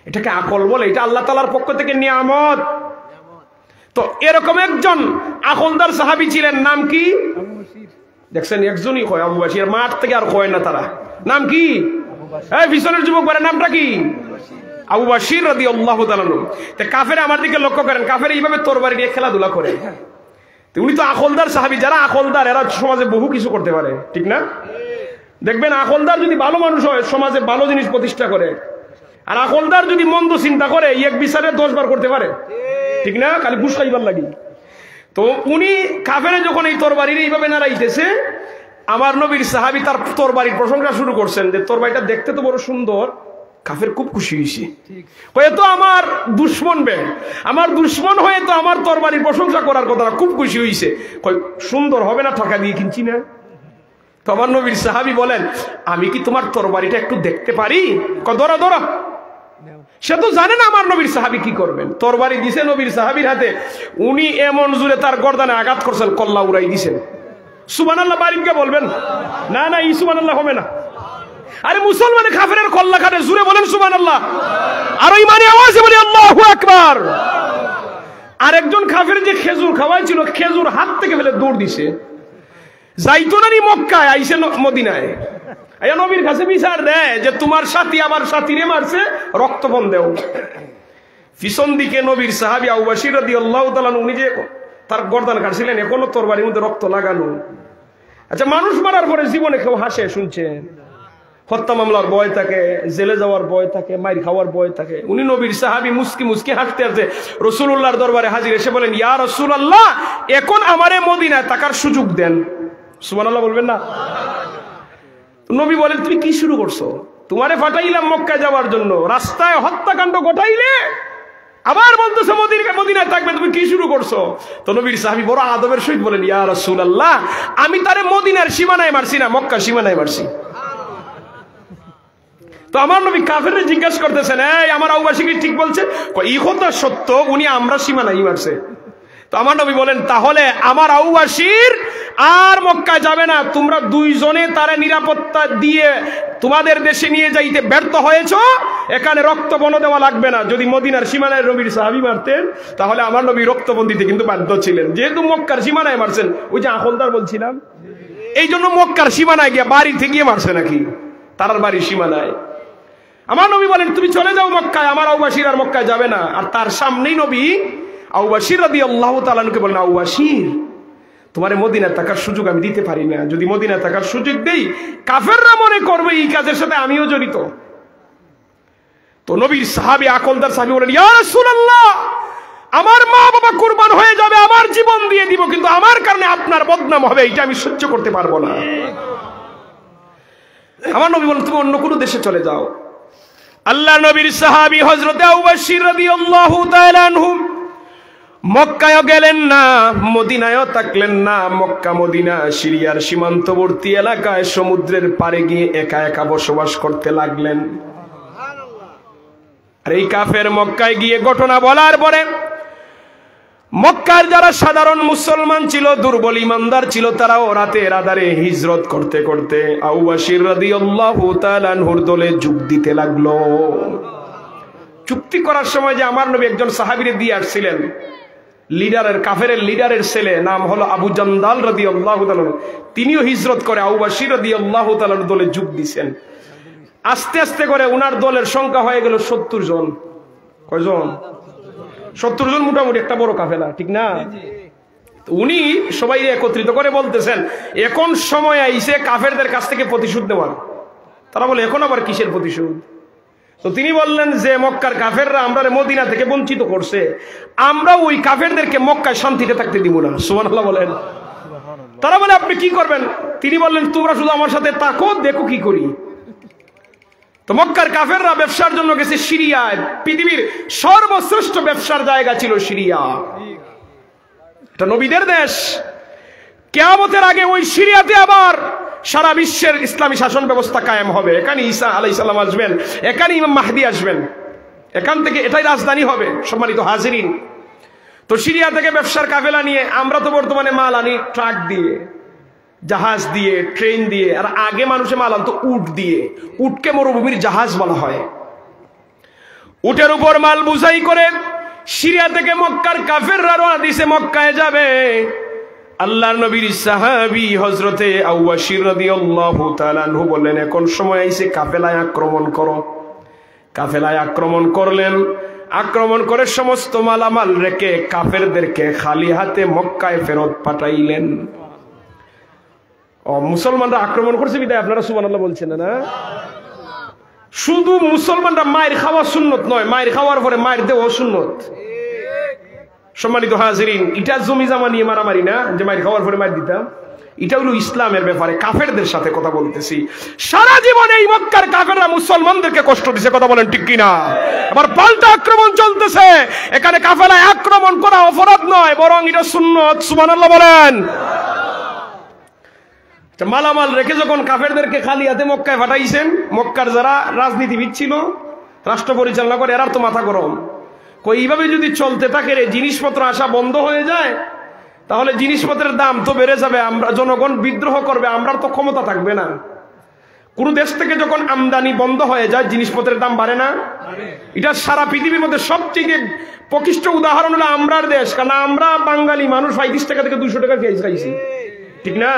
এটাকে আকল বলে, এটা আল্লাহ তাআলার পক্ষ থেকে নিয়ামত। তো এরকম একজন আকলদার সাহাবী ছিলেন, নাম কি? দেখছেন একজনই কয় আবু বাসির, মাঠ থেকে আর কয় না তারা। নাম কি? এই পিছনের যুবক বলে নামটা কি? আবু বাসির রাদিয়াল্লাহু তাআলা আনহু। তে কাফের আমার দিকে লক্ষ্য করেন, কাফের এইভাবে তরবারি নিয়ে খেলাধুলা করে। উনি তো আকলদার সাহাবী, যারা আকলদার এরা সমাজে বহু কিছু করতে পারে, ঠিক না? দেখবেন আকলদার যদি ভালো মানুষ হয় সমাজে ভালো জিনিস প্রতিষ্ঠা করে, আর আকলদার যদি মন্দ চিন্তা করে এক বিচারে 10 বার করতে পারে, ঠিক না? খালি ঘুষ খাইবার লাগি। তো উনি কাফেরে যখন এই তরবারির এইভাবে নাড়াইতেছে, আমার নবীর সাহাবী তার তরবারির প্রশংসা শুরু করছেন যে তরবারিটা দেখতে তো বড় সুন্দর। কাফের খুব খুশি হয়েছে, হয়তো আমার দুশ্মন আমার দুশ্মন হয়ে তো আমার তরবারির প্রশংসা করার কথা, খুব খুশি হয়েছে। সুন্দর হবে না, টাকা দিয়ে কিনছি না। তো আমার নবীর সাহাবী বলেন, আমি কি তোমার তরবারিটা একটু দেখতে পারি? ধরো ধরো। সে তো জানে না আমার নবীর সাহাবী কি করবেন। তরবারি দিছে নবীর সাহাবীর হাতে, উনি এমন জোরে তার গর্দানে আঘাত করছেন, কল্লা উড়াই দিছেন। সুবহানাল্লাহ বারিনকে বলবেন না, না এই সুবহানাল্লাহ হবে না। আরে মুসলমানের কাফেরের কল্লা কাটে, জোরে বলেন সুবহানাল্লাহ। আর ইমানি আওয়াজে বলি আল্লাহু আকবার। আরেকজন কাফের যে খেজুর খাওয়াইছিল, খেজুর হাত থেকে ফেলে দৌড় দিছে। যাইতো না নি মক্কায়, আইছে মদিনায়। এই নবীর কাছে বিচার দেয় যে তোমার সাথী আমার সাথীরে মারছে, রক্তপণ দেও। পিছন দিকে নবীর সাহাবী আবু বাসির রাদিয়াল্লাহু তাআলা উনি যে তার গর্দান কাটছিলেন, এখনো তরবারির মধ্যে রক্ত লাগানো। আচ্ছা, মানুষ মারার পরে জীবনে কেউ হাসে শুনছেন? হত্যা মামলার ভয় থাকে, জেলে যাওয়ার ভয় থাকে, মাইর খাওয়ার ভয় থাকে। উনি নবীর সাহাবী মুস্কি মুস্কি হাসতে হাসতে রাসূলুল্লাহর দরবারে হাজির, এসে বলেন, ইয়া রাসূলুল্লাহ, এখন আমারে মদিনায় থাকার সুযোগ দেন। সুবহানাল্লাহ বলবেন না? নবী বলেন, তুমি কি শুরু করছো? তোমারে ফাটাইলাম মক্কায় যাওয়ার জন্য, রাস্তায় হত্যাকাণ্ড ঘটাইলে আবার বলতেছো মদিনায় থাকবে, তুমি কি শুরু করছো? তো নবীর সাহাবী বড় আদবের সহিত বলেন, ইয়া রাসূলুল্লাহ, আমি তারে মদিনার সীমানায় মারছি না, মক্কার সীমানায় মারছি। তো আমার নবী কাফেররে জিজ্ঞাসা করতেছেন, এই আমার আবু বাসির কি ঠিক বলছে? এই কথা সত্য, উনি আমরা সীমানায় মারছে। তো আমার নবী বলেন, তাহলে আমার আবু বাসির আর মক্কায় যাবে না, তোমরা দুইজনে তারে নিরাপত্তা দিয়ে তোমাদের দেশে নিয়ে যাইতে ব্যর্থ হয়েছো, এখানে রক্তবন দেওয়া লাগবে না। যদি মদিনার সীমানায় নবীর সাহাবী মারতেন, তাহলে আমার নবী রক্তবন দিতে কিন্তু বাধ্য ছিলেন, যেহেতু মক্কার সীমানায় মারছেন। ওই যে আকলদার বলছিলাম, এই জন্য মক্কার সীমানায় গিয়ে বাড়ি থেকে মারছে নাকি, তার বাড়ির সীমানায়। আমার নবী বলেন, তুমি চলে যাও মক্কায়, আমার আবু বাসির আর মক্কায় যাবে না। আর তার সামনেই নবী আবু বাসির রাদিয়াল্লাহু তাআলা আনহুকে বলেন, আবু বাসির, তোমারে মদিনায় থাকার সুযোগ আমি দিতে পারি না। যদি মদিনায় থাকার সুযোগ দেই, কাফেররা মনে করবে এই কাজের সাথে আমিও জড়িত। তো নবীর সাহাবী আকলদার সাহাবী বলেন, ইয়া রাসূলুল্লাহ, আমার মা বাবা কুরবান হয়ে যাবে, আমার জীবন দিয়ে দিব, কিন্তু আমার কারণে আপনার বদনাম হবে, এটা আমি সহ্য করতে পারবো না। আমার নবী বলেন, তুমি অন্য কোনো দেশে চলে যাও। আল্লাহ নবীর সাহাবী হযরত আবু বকর রাদিয়াল্লাহু তাআলা আনহু মক্কায়ও গেলেন না, মদিনায়ও থাকলেন না। মক্কা মদিনা সিরিয়ার সীমান্তবর্তী এলাকায় সমুদ্রের পাড়ে গিয়ে একা একা বসবাস করতে লাগলেন। আর এই কাফের মক্কায় গিয়ে ঘটনা বলার পরে মক্কার যারা সাধারণ মুসলমান ছিল, দুর্বল ইমানদার ছিল, তারাও রাতের আধারে হিজরত করতে করতে আবু বকর রাদিয়াল্লাহু তাআলা আনহুর দলে যোগ দিতে লাগলো। চুক্তি করার সময় যে আমার নবী একজন সাহাবীরে দিয়ে আসছিলেন, লিডারের কাফেরের লিডারের ছেলে, নাম হলো আবু জান্দাল রাদিয়াল্লাহু তাআলা, তিনিও হিজরত করে আবু বকর রাদিয়াল্লাহু তাআলার দলে যোগ দিয়েছেন। আস্তে আস্তে করে উনার দলের সংখ্যা হয়ে গেল 70 জন। কয়জন? 70 জন, মোটামুটি একটা বড় কাফেলা, ঠিক না? উনি সবাই একত্রিত করে বলতেছেন, এখন সময় আইছে কাফেরদের কাছ থেকে প্রতিশোধ নেওয়ার। তারা বলে, এখন আবার কিসের প্রতিশোধ? তো তিনি বললেন যে মক্কার কাফেররা আমরা মদিনা থেকে বঞ্চিত করছে, আমরা ওই কাফেরদেরকে মক্কায় শান্তিতে থাকতে দিব না। সুবহানাল্লাহ বলেন। তারা বলে, আপনি কি করবেন? তিনি বললেন, তোমরা শুধু আমার সাথে থাকো, দেখো কি করি। তো মক্কার কাফেররা ব্যবসার জন্য গেছে সিরিয়ায়। পৃথিবীর সর্বশ্রেষ্ঠ ব্যবসার জায়গা ছিল সিরিয়া, এটা নবীদের দেশ। কিয়ামতের আগে ওই সিরিয়াতে আবার সারা বিশ্বের ইসলামী শাসন ব্যবস্থা কায়েম হবে। এখানে ঈসা আলাইহিস সালাম আসবেন, এখানে ইমাম মাহদি আসবেন, এখান থেকে এটাই রাজধানী হবে। সম্মানিত হাজিরিন, তো সিরিয়া থেকে ব্যবসার কাফেলা নিয়ে আমরা তো বর্তমানে মাল আনি ট্রাক দিয়ে, জাহাজ দিয়ে, ট্রেন দিয়ে, আর আগে মানুষে মাল আনতো উট দিয়ে। উটকে মরুভূমির জাহাজ বলা হয়। উটের উপর মাল বুঝাই করে সিরিয়া থেকে মক্কার কাফেররা রওনা দিছে, মক্কায় যাবে। আল্লাহর নবীর সাহাবী হযরতে আবু বকর রাদিয়াল্লাহু তাআলা আনহু বললেন, এখন সময় আইছে কাফেলায় আক্রমণ করো। কাফেলায় আক্রমণ করলেন। আক্রমণ করে সমস্ত মালামাল রেখে কাফেরদেরকে খালি হাতে মক্কায় ফেরত পাঠাইলেন। মুসলমানরা আক্রমণ করছে বিদায় আপনারা সুবহানাল্লাহ বলছেন না? শুধু মুসলমানরা মায়ের খাওয়া সুন্নত নয়, মায়ের খাওয়ার পরে মায়ের দেওয়া সুন্নত। সম্মানিত হাজিরিন, এটা জমি জামা নিয়ে মারামারি না যে মায়ের খাওয়ার পরে মায়ের দিতাম। এটা হলো ইসলামের ব্যাপারে কাফেরদের সাথে কথা বলতেছি। সারা জীবন এই মক্কার কাফেররা মুসলমানদেরকে কষ্ট দিয়েছে, কথা বলেন ঠিক কিনা? আবার পাল্টা আক্রমণ চলতেছে। এখানে কাফেলায় আক্রমণ করা অপরাধ নয়, বরং এটা সুন্নত। সুবহানাল্লাহ বলেন। মালামাল রেখে যখন কাফেরদেরকে খালি হাতে মক্কায় পাঠাইছেন, মক্কার যারা রাজনীতিবিদ ছিল, রাষ্ট্র পরিচালনা করে, এরার তো মাথা গরম। এইভাবে যদি চলতে থাকে, জিনিসপত্র আসা বন্ধ হয়ে যায়, তাহলে জিনিসপত্রের দাম তো বেড়ে যাবে, আমরা জনগণ বিদ্রোহ করবে, আমরা তো ক্ষমতা থাকবে না। কোন দেশ থেকে যখন আমদানি বন্ধ হয়ে যায়, জিনিসপত্রের দাম বাড়ে না? এটা সারা পৃথিবীর মধ্যে সবচেয়ে প্রকৃষ্ট উদাহরণ হলো আমরার দেশ। কারণ আমরা বাঙালি মানুষ 35 টাকা থেকে 200 টাকা পেঁয়াজ খাইছি, ঠিক না?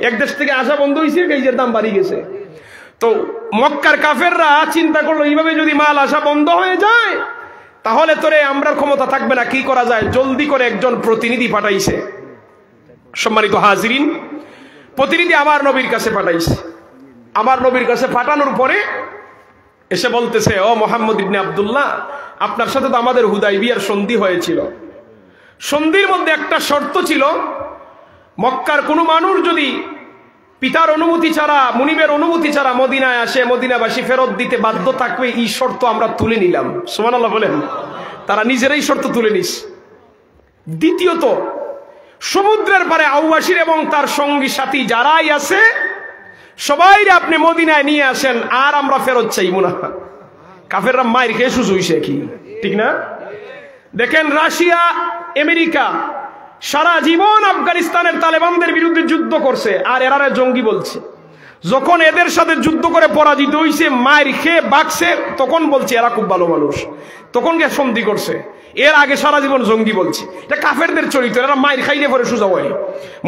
এক দেশ থেকে আসা বন্ধ হয়েছে, পেঁয়াজের দাম বাড়ি গেছে। তো মক্কার কাফেররা চিন্তা করলো, এইভাবে যদি মাল আসা বন্ধ হয়ে যায় তাহলে তোরে আমরার ক্ষমতা থাকবে না, কি করা যায়? জলদি করে একজন প্রতিনিধি পাঠাইছে। সম্মানিত হাজিরিন, প্রতিনিধি আমার নবীর কাছে পাঠাইছে। আমার নবীর কাছে পাঠানোর পরে এসে বলতেছে, ও মুহাম্মদ ইবনে আব্দুল্লাহ, আপনার সাথে তো আমাদের হুদাইবিয়ার সন্ধি হয়েছিল। সন্ধির মধ্যে একটা শর্ত ছিল, মক্কার কোনো মানুষ যদি পিতার অনুমতি ছাড়া, মুনিবের অনুমতি ছাড়া মদিনায় আসে, মদিনাবাসী ফেরত দিতে বাধ্য থাকবে। এই শর্ত আমরা তুলে নিলাম। সুবহানাল্লাহ বলেন। তারা নিজেরাই শর্ত তুলে নিস। দ্বিতীয়ত, সমুদ্রের পারে আউয়াসির এবং তার সঙ্গী সাথী যারাই আছে সবাই আপনি মদিনায় নিয়ে আসেন, আর আমরা ফেরত চাইব না। কাফেররা মায়ের খেয়ে সুযোগ হইছে কি, ঠিক না? দেখেন, রাশিয়া, আমেরিকা সারা জীবন আফগানিস্তানের তালেবানদের বিরুদ্ধে যুদ্ধ করছে, আর এরারে জঙ্গি বলছে। যখন এদের সাথে যুদ্ধ করে পরাজিত হইছে, মায়ের খেয়ে বাগছে, তখন বলছে এরা খুব ভালো মানুষ, তখন গিয়ে সন্ধি করছে। এর আগে সারা জীবন জঙ্গি বলছে। এটা কাফেরদের চরিত্র, এরা মায়ের খাইলে পরে সোজা হয়।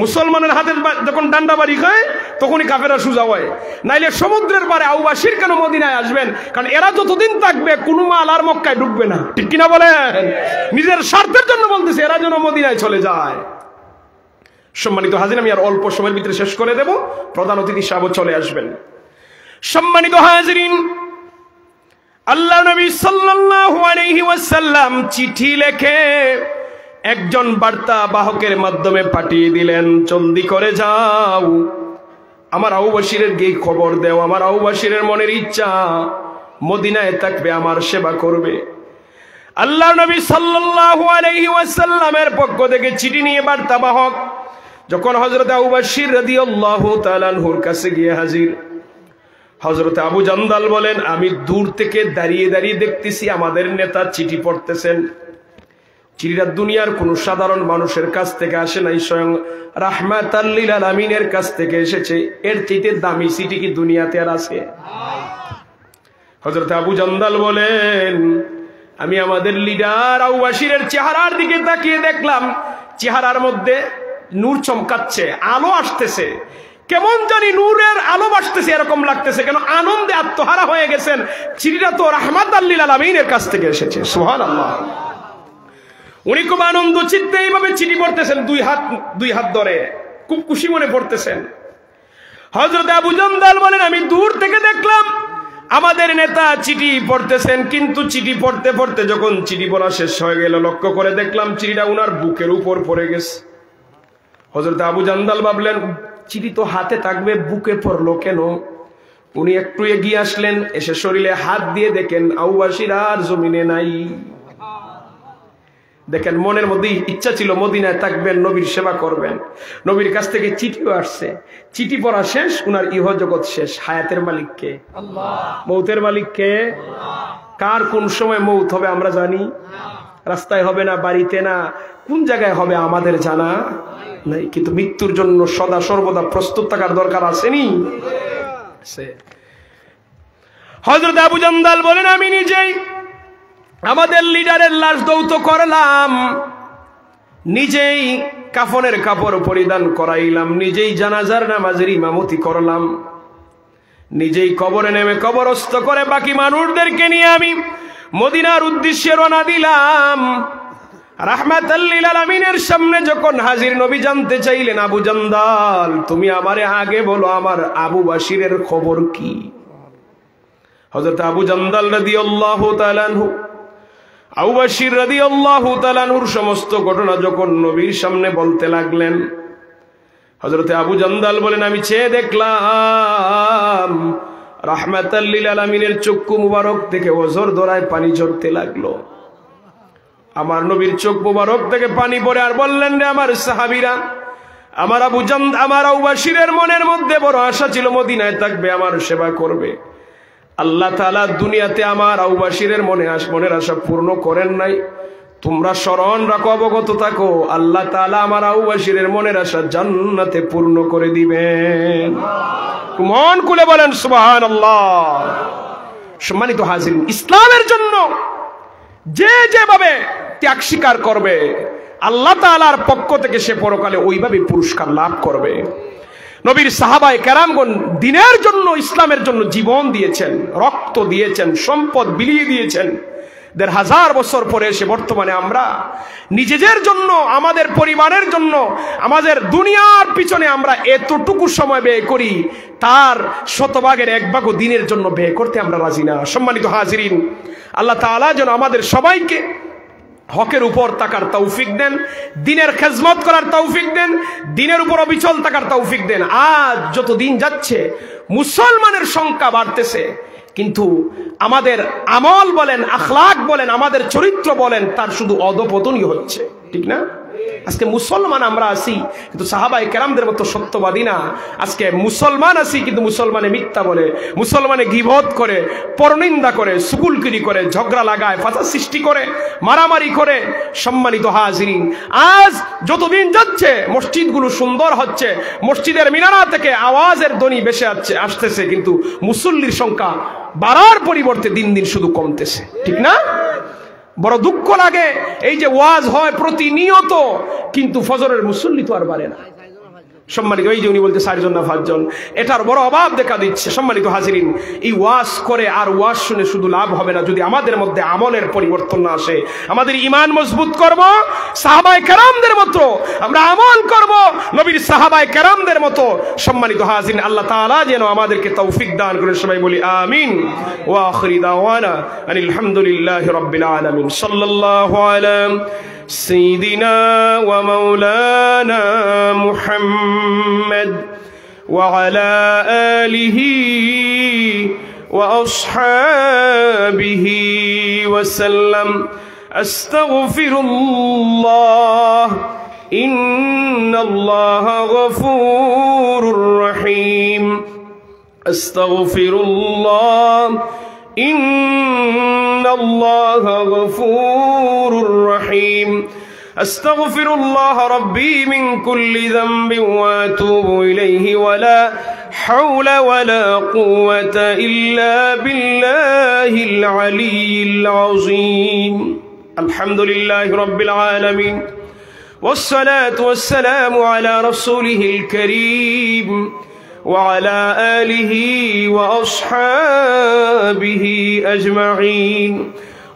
মুসলমানের হাতের যখন ডান্ডা বাড়ি খায় তখনই কাফেররা সোজা হয়। নাইলে সমুদ্রের পারে আউবাসীর কেন মদিনায় আসবেন? কারণ এরা যতদিন থাকবে কোনো মাল আর মক্কায় ঢুকবে না, ঠিক কিনা বলেন? নিজের স্বার্থের জন্য বলতেছে, এরা যেন মদিনায় চলে যায়। সম্মানিত হাজির, আমি আর অল্প সময়ের ভিতরে শেষ করে দেব, প্রধান অতিথি সাহেব চলে আসবেন। সম্মানিত হাজিরিন, আল্লাহ নবী সাল্লাল্লাহু আলাইহি ওয়াসাল্লাম চিঠি লিখে একজন বার্তা বাহকের মাধ্যমে পাঠিয়ে দিলেন, জলদি করে যাও, আমার আবু বকরের গিয়ে খবর দাও, আমার আবু বকরের মনের ইচ্ছা মদিনায় থাকবে, আমার সেবা করবে। আল্লাহ নবী সাল্লাল্লাহু আলাইহি ওয়াসাল্লামের পক্ষ থেকে চিঠি নিয়ে বার্তা বাহক যখন হযরত আবু বকর রাদিয়াল্লাহু তাআলা আনহুর কাছে গিয়ে হাজির, হযরত আবু জান্দাল বলেন, আমি দূর থেকে দাঁড়িয়ে দাঁড়িয়ে দেখতেছি আমাদের নেতা চিঠি পড়তেছেন। চিঠিটা দুনিয়ার কোন সাধারণ মানুষের কাছ থেকে আসে নাই, স্বয়ং রাহমাতাল লিল আলামিনের কাছ থেকে এসেছে। এর চাইতে দামি চিঠি কি দুনিয়াতে আর আছে? হযরত আবু জান্দাল বলেন, আমি আমাদের লিডার আবু বকরের চেহারার দিকে তাকিয়ে দেখলাম, চেহারার মধ্যে নূর চমকাচ্ছে, আলো আসতেছে, কেমন জানি নূরের আলো আসতেছে এরকম লাগতেছে। কেন? আনন্দে আত্মহারা হয়ে গেছেন। চিঠিটা তো রাহমাতাল লিল আলামিনের কাছ থেকে এসেছে। সুবহানাল্লাহ। উনি খুব আনন্দ চিত্তে এইভাবে চিঠি পড়তেছেন, দুই হাত ধরে খুব খুশি মনে পড়তেছেন। হযরত আবু জান্দাল বলেন, আমি দূর থেকে দেখলাম আমাদের নেতা চিঠি পড়তেছেন, কিন্তু চিঠি পড়তে পড়তে যখন চিঠি পড়া শেষ হয়ে গেল, লক্ষ্য করে দেখলাম চিঠিটা উনার বুকের উপর পড়ে গেছে। হযরত আবু জান্দাল ভাবলেন, চিঠি তো হাতে থাকবে, বুকে পড়লো কেন? উনি একটু এগিয়ে আসলেন, এসে শরীরে হাত দিয়ে দেখেন আবু বকর আর জমিনে নাই। দেখেন, মনের মধ্যে ইচ্ছা ছিল মদিনায় থাকবেন, নবীর সেবা করবেন। নবীর কাছ থেকে চিঠিও আসছে, চিঠি পড়া শেষ, উনার ইহ জগৎ শেষ। হায়াতের মালিক কে? আল্লাহ। মৌতের মালিক কে? আল্লাহ। কার কোন সময় মৌত হবে আমরা জানি? রাস্তায় হবে না, বাড়িতে না, কোন জায়গায় হবে আমাদের জানা নাই, কিন্তু মৃত্যুর জন্য সদা সর্বদা প্রস্তুত থাকার দরকার আসেনি। হযরত আবু জান্দাল বলেন, আমি নিজেই আমাদের লিডারের লাশ দৌত করলাম, নিজেই কাফনের কাপড় পরিধান করাইলাম, নিজেই জানাজার নামাজের ইমামতি করলাম, নিজেই কবরে নেমে কবরস্থ করে বাকি মানুষদেরকে নিয়ে আমি মদিনার উদ্দেশ্যে রওনা দিলাম। রাহমাতাল লিল আলামিনের সামনে যখন হাজির, নবী জানতে চাইলেন, আবু জান্দাল তুমি আমারে আগে বলো আমার আবু বাশিরের খবর কি? হযরত আবু জান্দাল রাদিয়াল্লাহু তাআলা আনহু, আবু বাশির রাদিয়াল্লাহু তাআলা আনহুর সমস্ত ঘটনা যখন নবীর সামনে বলতে লাগলেন, হযরত আবু জান্দাল বলেন, আমি চেয়ে দেখলাম রাহমাতাল লিল আলামিনের চক্ষু মুবারক থেকে ওজর দরায় পানি ঝরতে লাগলো। আমার নবীর চোখ মুবারক থেকে পানি পড়ে আর বললেন, রে আমার সাহাবীরা, আমার আবু বাশিরের মনের মধ্যে বড় আশা ছিল মদিনায় থাকবে, আমার সেবা করবে। আল্লাহ তাআলা দুনিয়াতে আমার আবু বাশিরের মনের আশা পূর্ণ করেন নাই। তোমরা স্মরণ রাখো, অবগত থাকো, আল্লাহ তাআলা আমার আবু বাশিরের মনের আশা জান্নাতে পূর্ণ করে দিবেন। মন খুলে বলেন সুবহানাল্লাহ। সম্মানিত হাজিরিন, ইসলামের জন্য যে যেভাবে ত্যাগ স্বীকার করবে, আল্লাহ তাআলার পক্ষ থেকে সে পরকালে ওইভাবে পুরস্কার লাভ করবে। নবীর সাহাবায়ে কেরামগণ দ্বীনের জন্য, ইসলামের জন্য জীবন দিয়েছেন, রক্ত দিয়েছেন, সম্পদ বিলিয়ে দিয়েছেন। ১৫০০ বছর পরে এসে বর্তমানে আমরা নিজেদের জন্য, আমাদের পরিবারের জন্য, আমাদের দুনিয়ার পিছনে আমরা এতটুকু সময় ব্যয় করি, তার ১০০ ভাগও দ্বীনের জন্য ব্যয় করতে আমরা রাজি না। সম্মানিত হাজিরিন, আল্লাহ তাআলা যেন আমাদের সবাইকে হকের উপর থাকার তৌফিক দেন, দ্বীনের খেদমত করার তৌফিক দেন, দ্বীনের উপর অবিচল থাকার তৌফিক দেন। আজ যত দিন যাচ্ছে মুসলমানের সংখ্যা বাড়তেছে, কিন্তু আমাদের আমল বলেন, আখলাক বলেন, আমাদের চরিত্র বলেন, তার শুধু অধপতনই হচ্ছে, ঠিক না? আজকে মুসলমান আমরা আছি কিন্তু সাহাবায়ে কেরামদের মতো সত্যবাদী না। আজকে মুসলমান আছি কিন্তু মুসলমানে মিথ্যা বলে, মুসলমানে গীবত করে, পরনিন্দা করে, সুকুলকিরি করে, ঝগড়া লাগায়, ফাসাদ সৃষ্টি করে, মারামারি করে। সম্মানিত হাজিরিন, আজ যতদিন যাচ্ছে মসজিদগুলো সুন্দর হচ্ছে, মসজিদের মিনারা থেকে আওয়াজের ধ্বনি ভেসে আসতেছে, কিন্তু মুসল্লির সংখ্যা বাড়ার পরিবর্তে দিন দিন শুধু কমতেছে, ঠিক না? বড় দুঃখ লাগে, এই যে ওয়াজ হয় প্রতিনিয়ত, কিন্তু ফজরের মুসল্লি তো আর বাড়ে না। সম্মানিত, এই যে উনি বলতে 4 জন না 5 জন, এটার বড় অভাব দেখা দিচ্ছে। সম্মানিত হাজিরিন, এই ওয়াজ করে আর ওয়াজ শুনে শুধু লাভ হবে না, যদি আমাদের মধ্যে আমলের পরিবর্তন না আসে। আমাদের ঈমান মজবুত করব, সাহাবায়ে কেরামদের মতো আমরা আমল করব, নবীর সাহাবায়ে কেরামদের মতো। সম্মানিত হাজিরিন, আল্লাহ তাআলা যেন আমাদেরকে তৌফিক দান করেন। সবাই বলি আমিন। ওয়া আখিরি দাওয়ানা আনিল হামদুলিল্লাহি রাব্বিল আলামিন। সাল্লাল্লাহু আলাইহি سيدنا ومولانا محمد وعلى آله وأصحابه وسلم. أستغفر الله إن الله غفور رحيم. أستغفر الله إن الله غفور رحيم. أستغفر الله ربي من كل ذنب وأتوب إليه ولا حول ولا قوة إلا بالله العلي العظيم. الحمد لله رب العالمين والصلاة والسلام على رسوله الكريم وعلى آله وأصحابه أجمعين.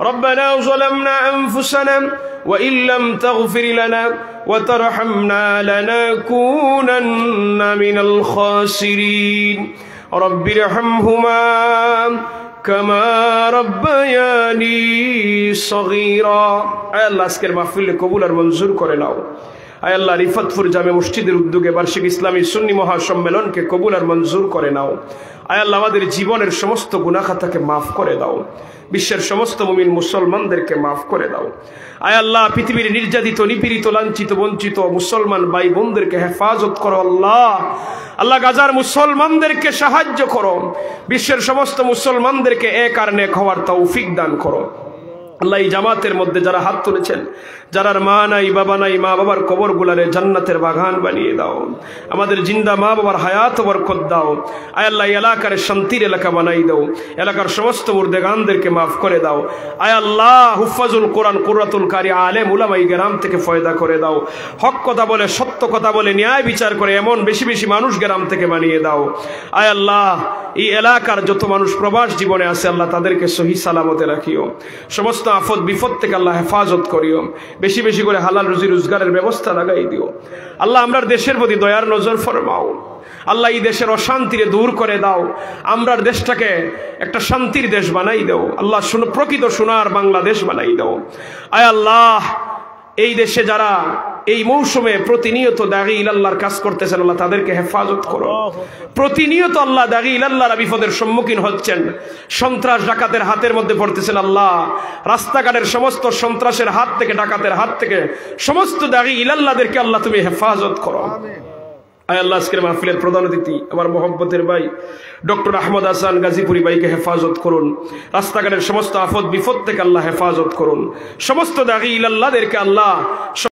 ربنا ظلمنا أنفسنا وإن لم تغفر لنا وترحمنا لنكونن من الخاسرين. رب ارحمهما كما ربياني صغيرا. আয় আল্লাহ আজকের মাহফিল কবুল আর মঞ্জুর করে নাও। আয় আল্লাহ রিফাতপুর জামে মসজিদের উদ্যোগে বার্ষিক ইসলামী সুন্নি মহাসম্মেলনকে কবুল আর মঞ্জুর করে নাও। আয় আল্লাহ আমাদের জীবনের সমস্ত গুনাহ খাতাকে মাফ করে দাও, বিশ্বের সমস্ত মুমিন মুসলমানদেরকে মাফ করে দাও। আয় আল্লাহ পৃথিবীর নির্যাতিত, নিপীড়িত, লাঞ্ছিত, বঞ্চিত মুসলমান ভাই বোনদেরকে হেফাজত করো। আল্লাহ আল্লাহ গাজার মুসলমানদেরকে সাহায্য করো, বিশ্বের সমস্ত মুসলমানদেরকে এক আর নেক হওয়ার তৌফিক দান করো। আল্লাহ এই জামাতের মধ্যে যারা হাত তুলেছেন, যারার মা নাই বাবা নাই, মা বাবার কবর গুলারে জান্নাতের বাগান বানিয়ে দাও। আমাদের জিন্দা মা বাবার হায়াত বরকত দাও। আয় আল্লাহ এলাকার শান্তির এলাকা বানাই দাও, এলাকার সমস্ত মুর্দেগানদেরকে মাফ করে দাও। আয় আল্লাহ হুফাজুল কোরআন কুররাতুল কারি আলেম উলামায়ে কেরাম থেকে ফয়দা করে দাও। হক কথা বলে, সত্য কথা বলে, ন্যায় বিচার করে এমন বেশি বেশি মানুষ গ্রাম থেকে বানিয়ে দাও। আয় আল্লাহ এই এলাকার যত মানুষ প্রবাস জীবনে আছে আল্লাহ তাদেরকে সহি সালামতে রাখিও। সমস্ত আফত বিপদ থেকে আল্লাহ হেফাজত করিও। বেশি বেশি করে হালাল রুজি রোজগারের ব্যবস্থা লাগাই দিও। আল্লাহ আমরার দেশের প্রতি দয়ার নজর ফরমাও। আল্লাহ এই দেশের অশান্তিরে দূর করে দাও। আমরার দেশটাকে একটা শান্তির দেশ বানাই দাও। আল্লাহ প্রকৃত সোনার বাংলাদেশ বানাই দাও। আয় আল্লাহ এই দেশে যারা এই মৌসুমে প্রতিনিয়ত দাগী ইলাল্লাহর কাজ করতেছেন আল্লাহ তাদেরকে হেফাজত করো। প্রতিনিয়ত আল্লাহ দাগী ইলাল্লাহর বিপদের সম্মুখীন হচ্ছেন, সন্ত্রাস ডাকাতের হাতের মধ্যে পড়তেছেন। আল্লাহ রাস্তাঘাটের সমস্ত সন্ত্রাসের হাত থেকে, ডাকাতের হাত থেকে সমস্ত দাগী ইলাল্লাহদেরকে আল্লাহ তুমি হেফাজত করো। আয় আল্লাহ আজকের মাহফিলের প্রধান অতিথি আমার মহব্বতের ভাই ডক্টর আহমদ হাসান গাজীপুরি ভাইকে হেফাজত করুন। রাস্তাঘাটের সমস্ত আফত বিপদ থেকে আল্লাহ হেফাজত করুন। সমস্ত দাগী ইলাল্লাহদেরকে আল্লাহ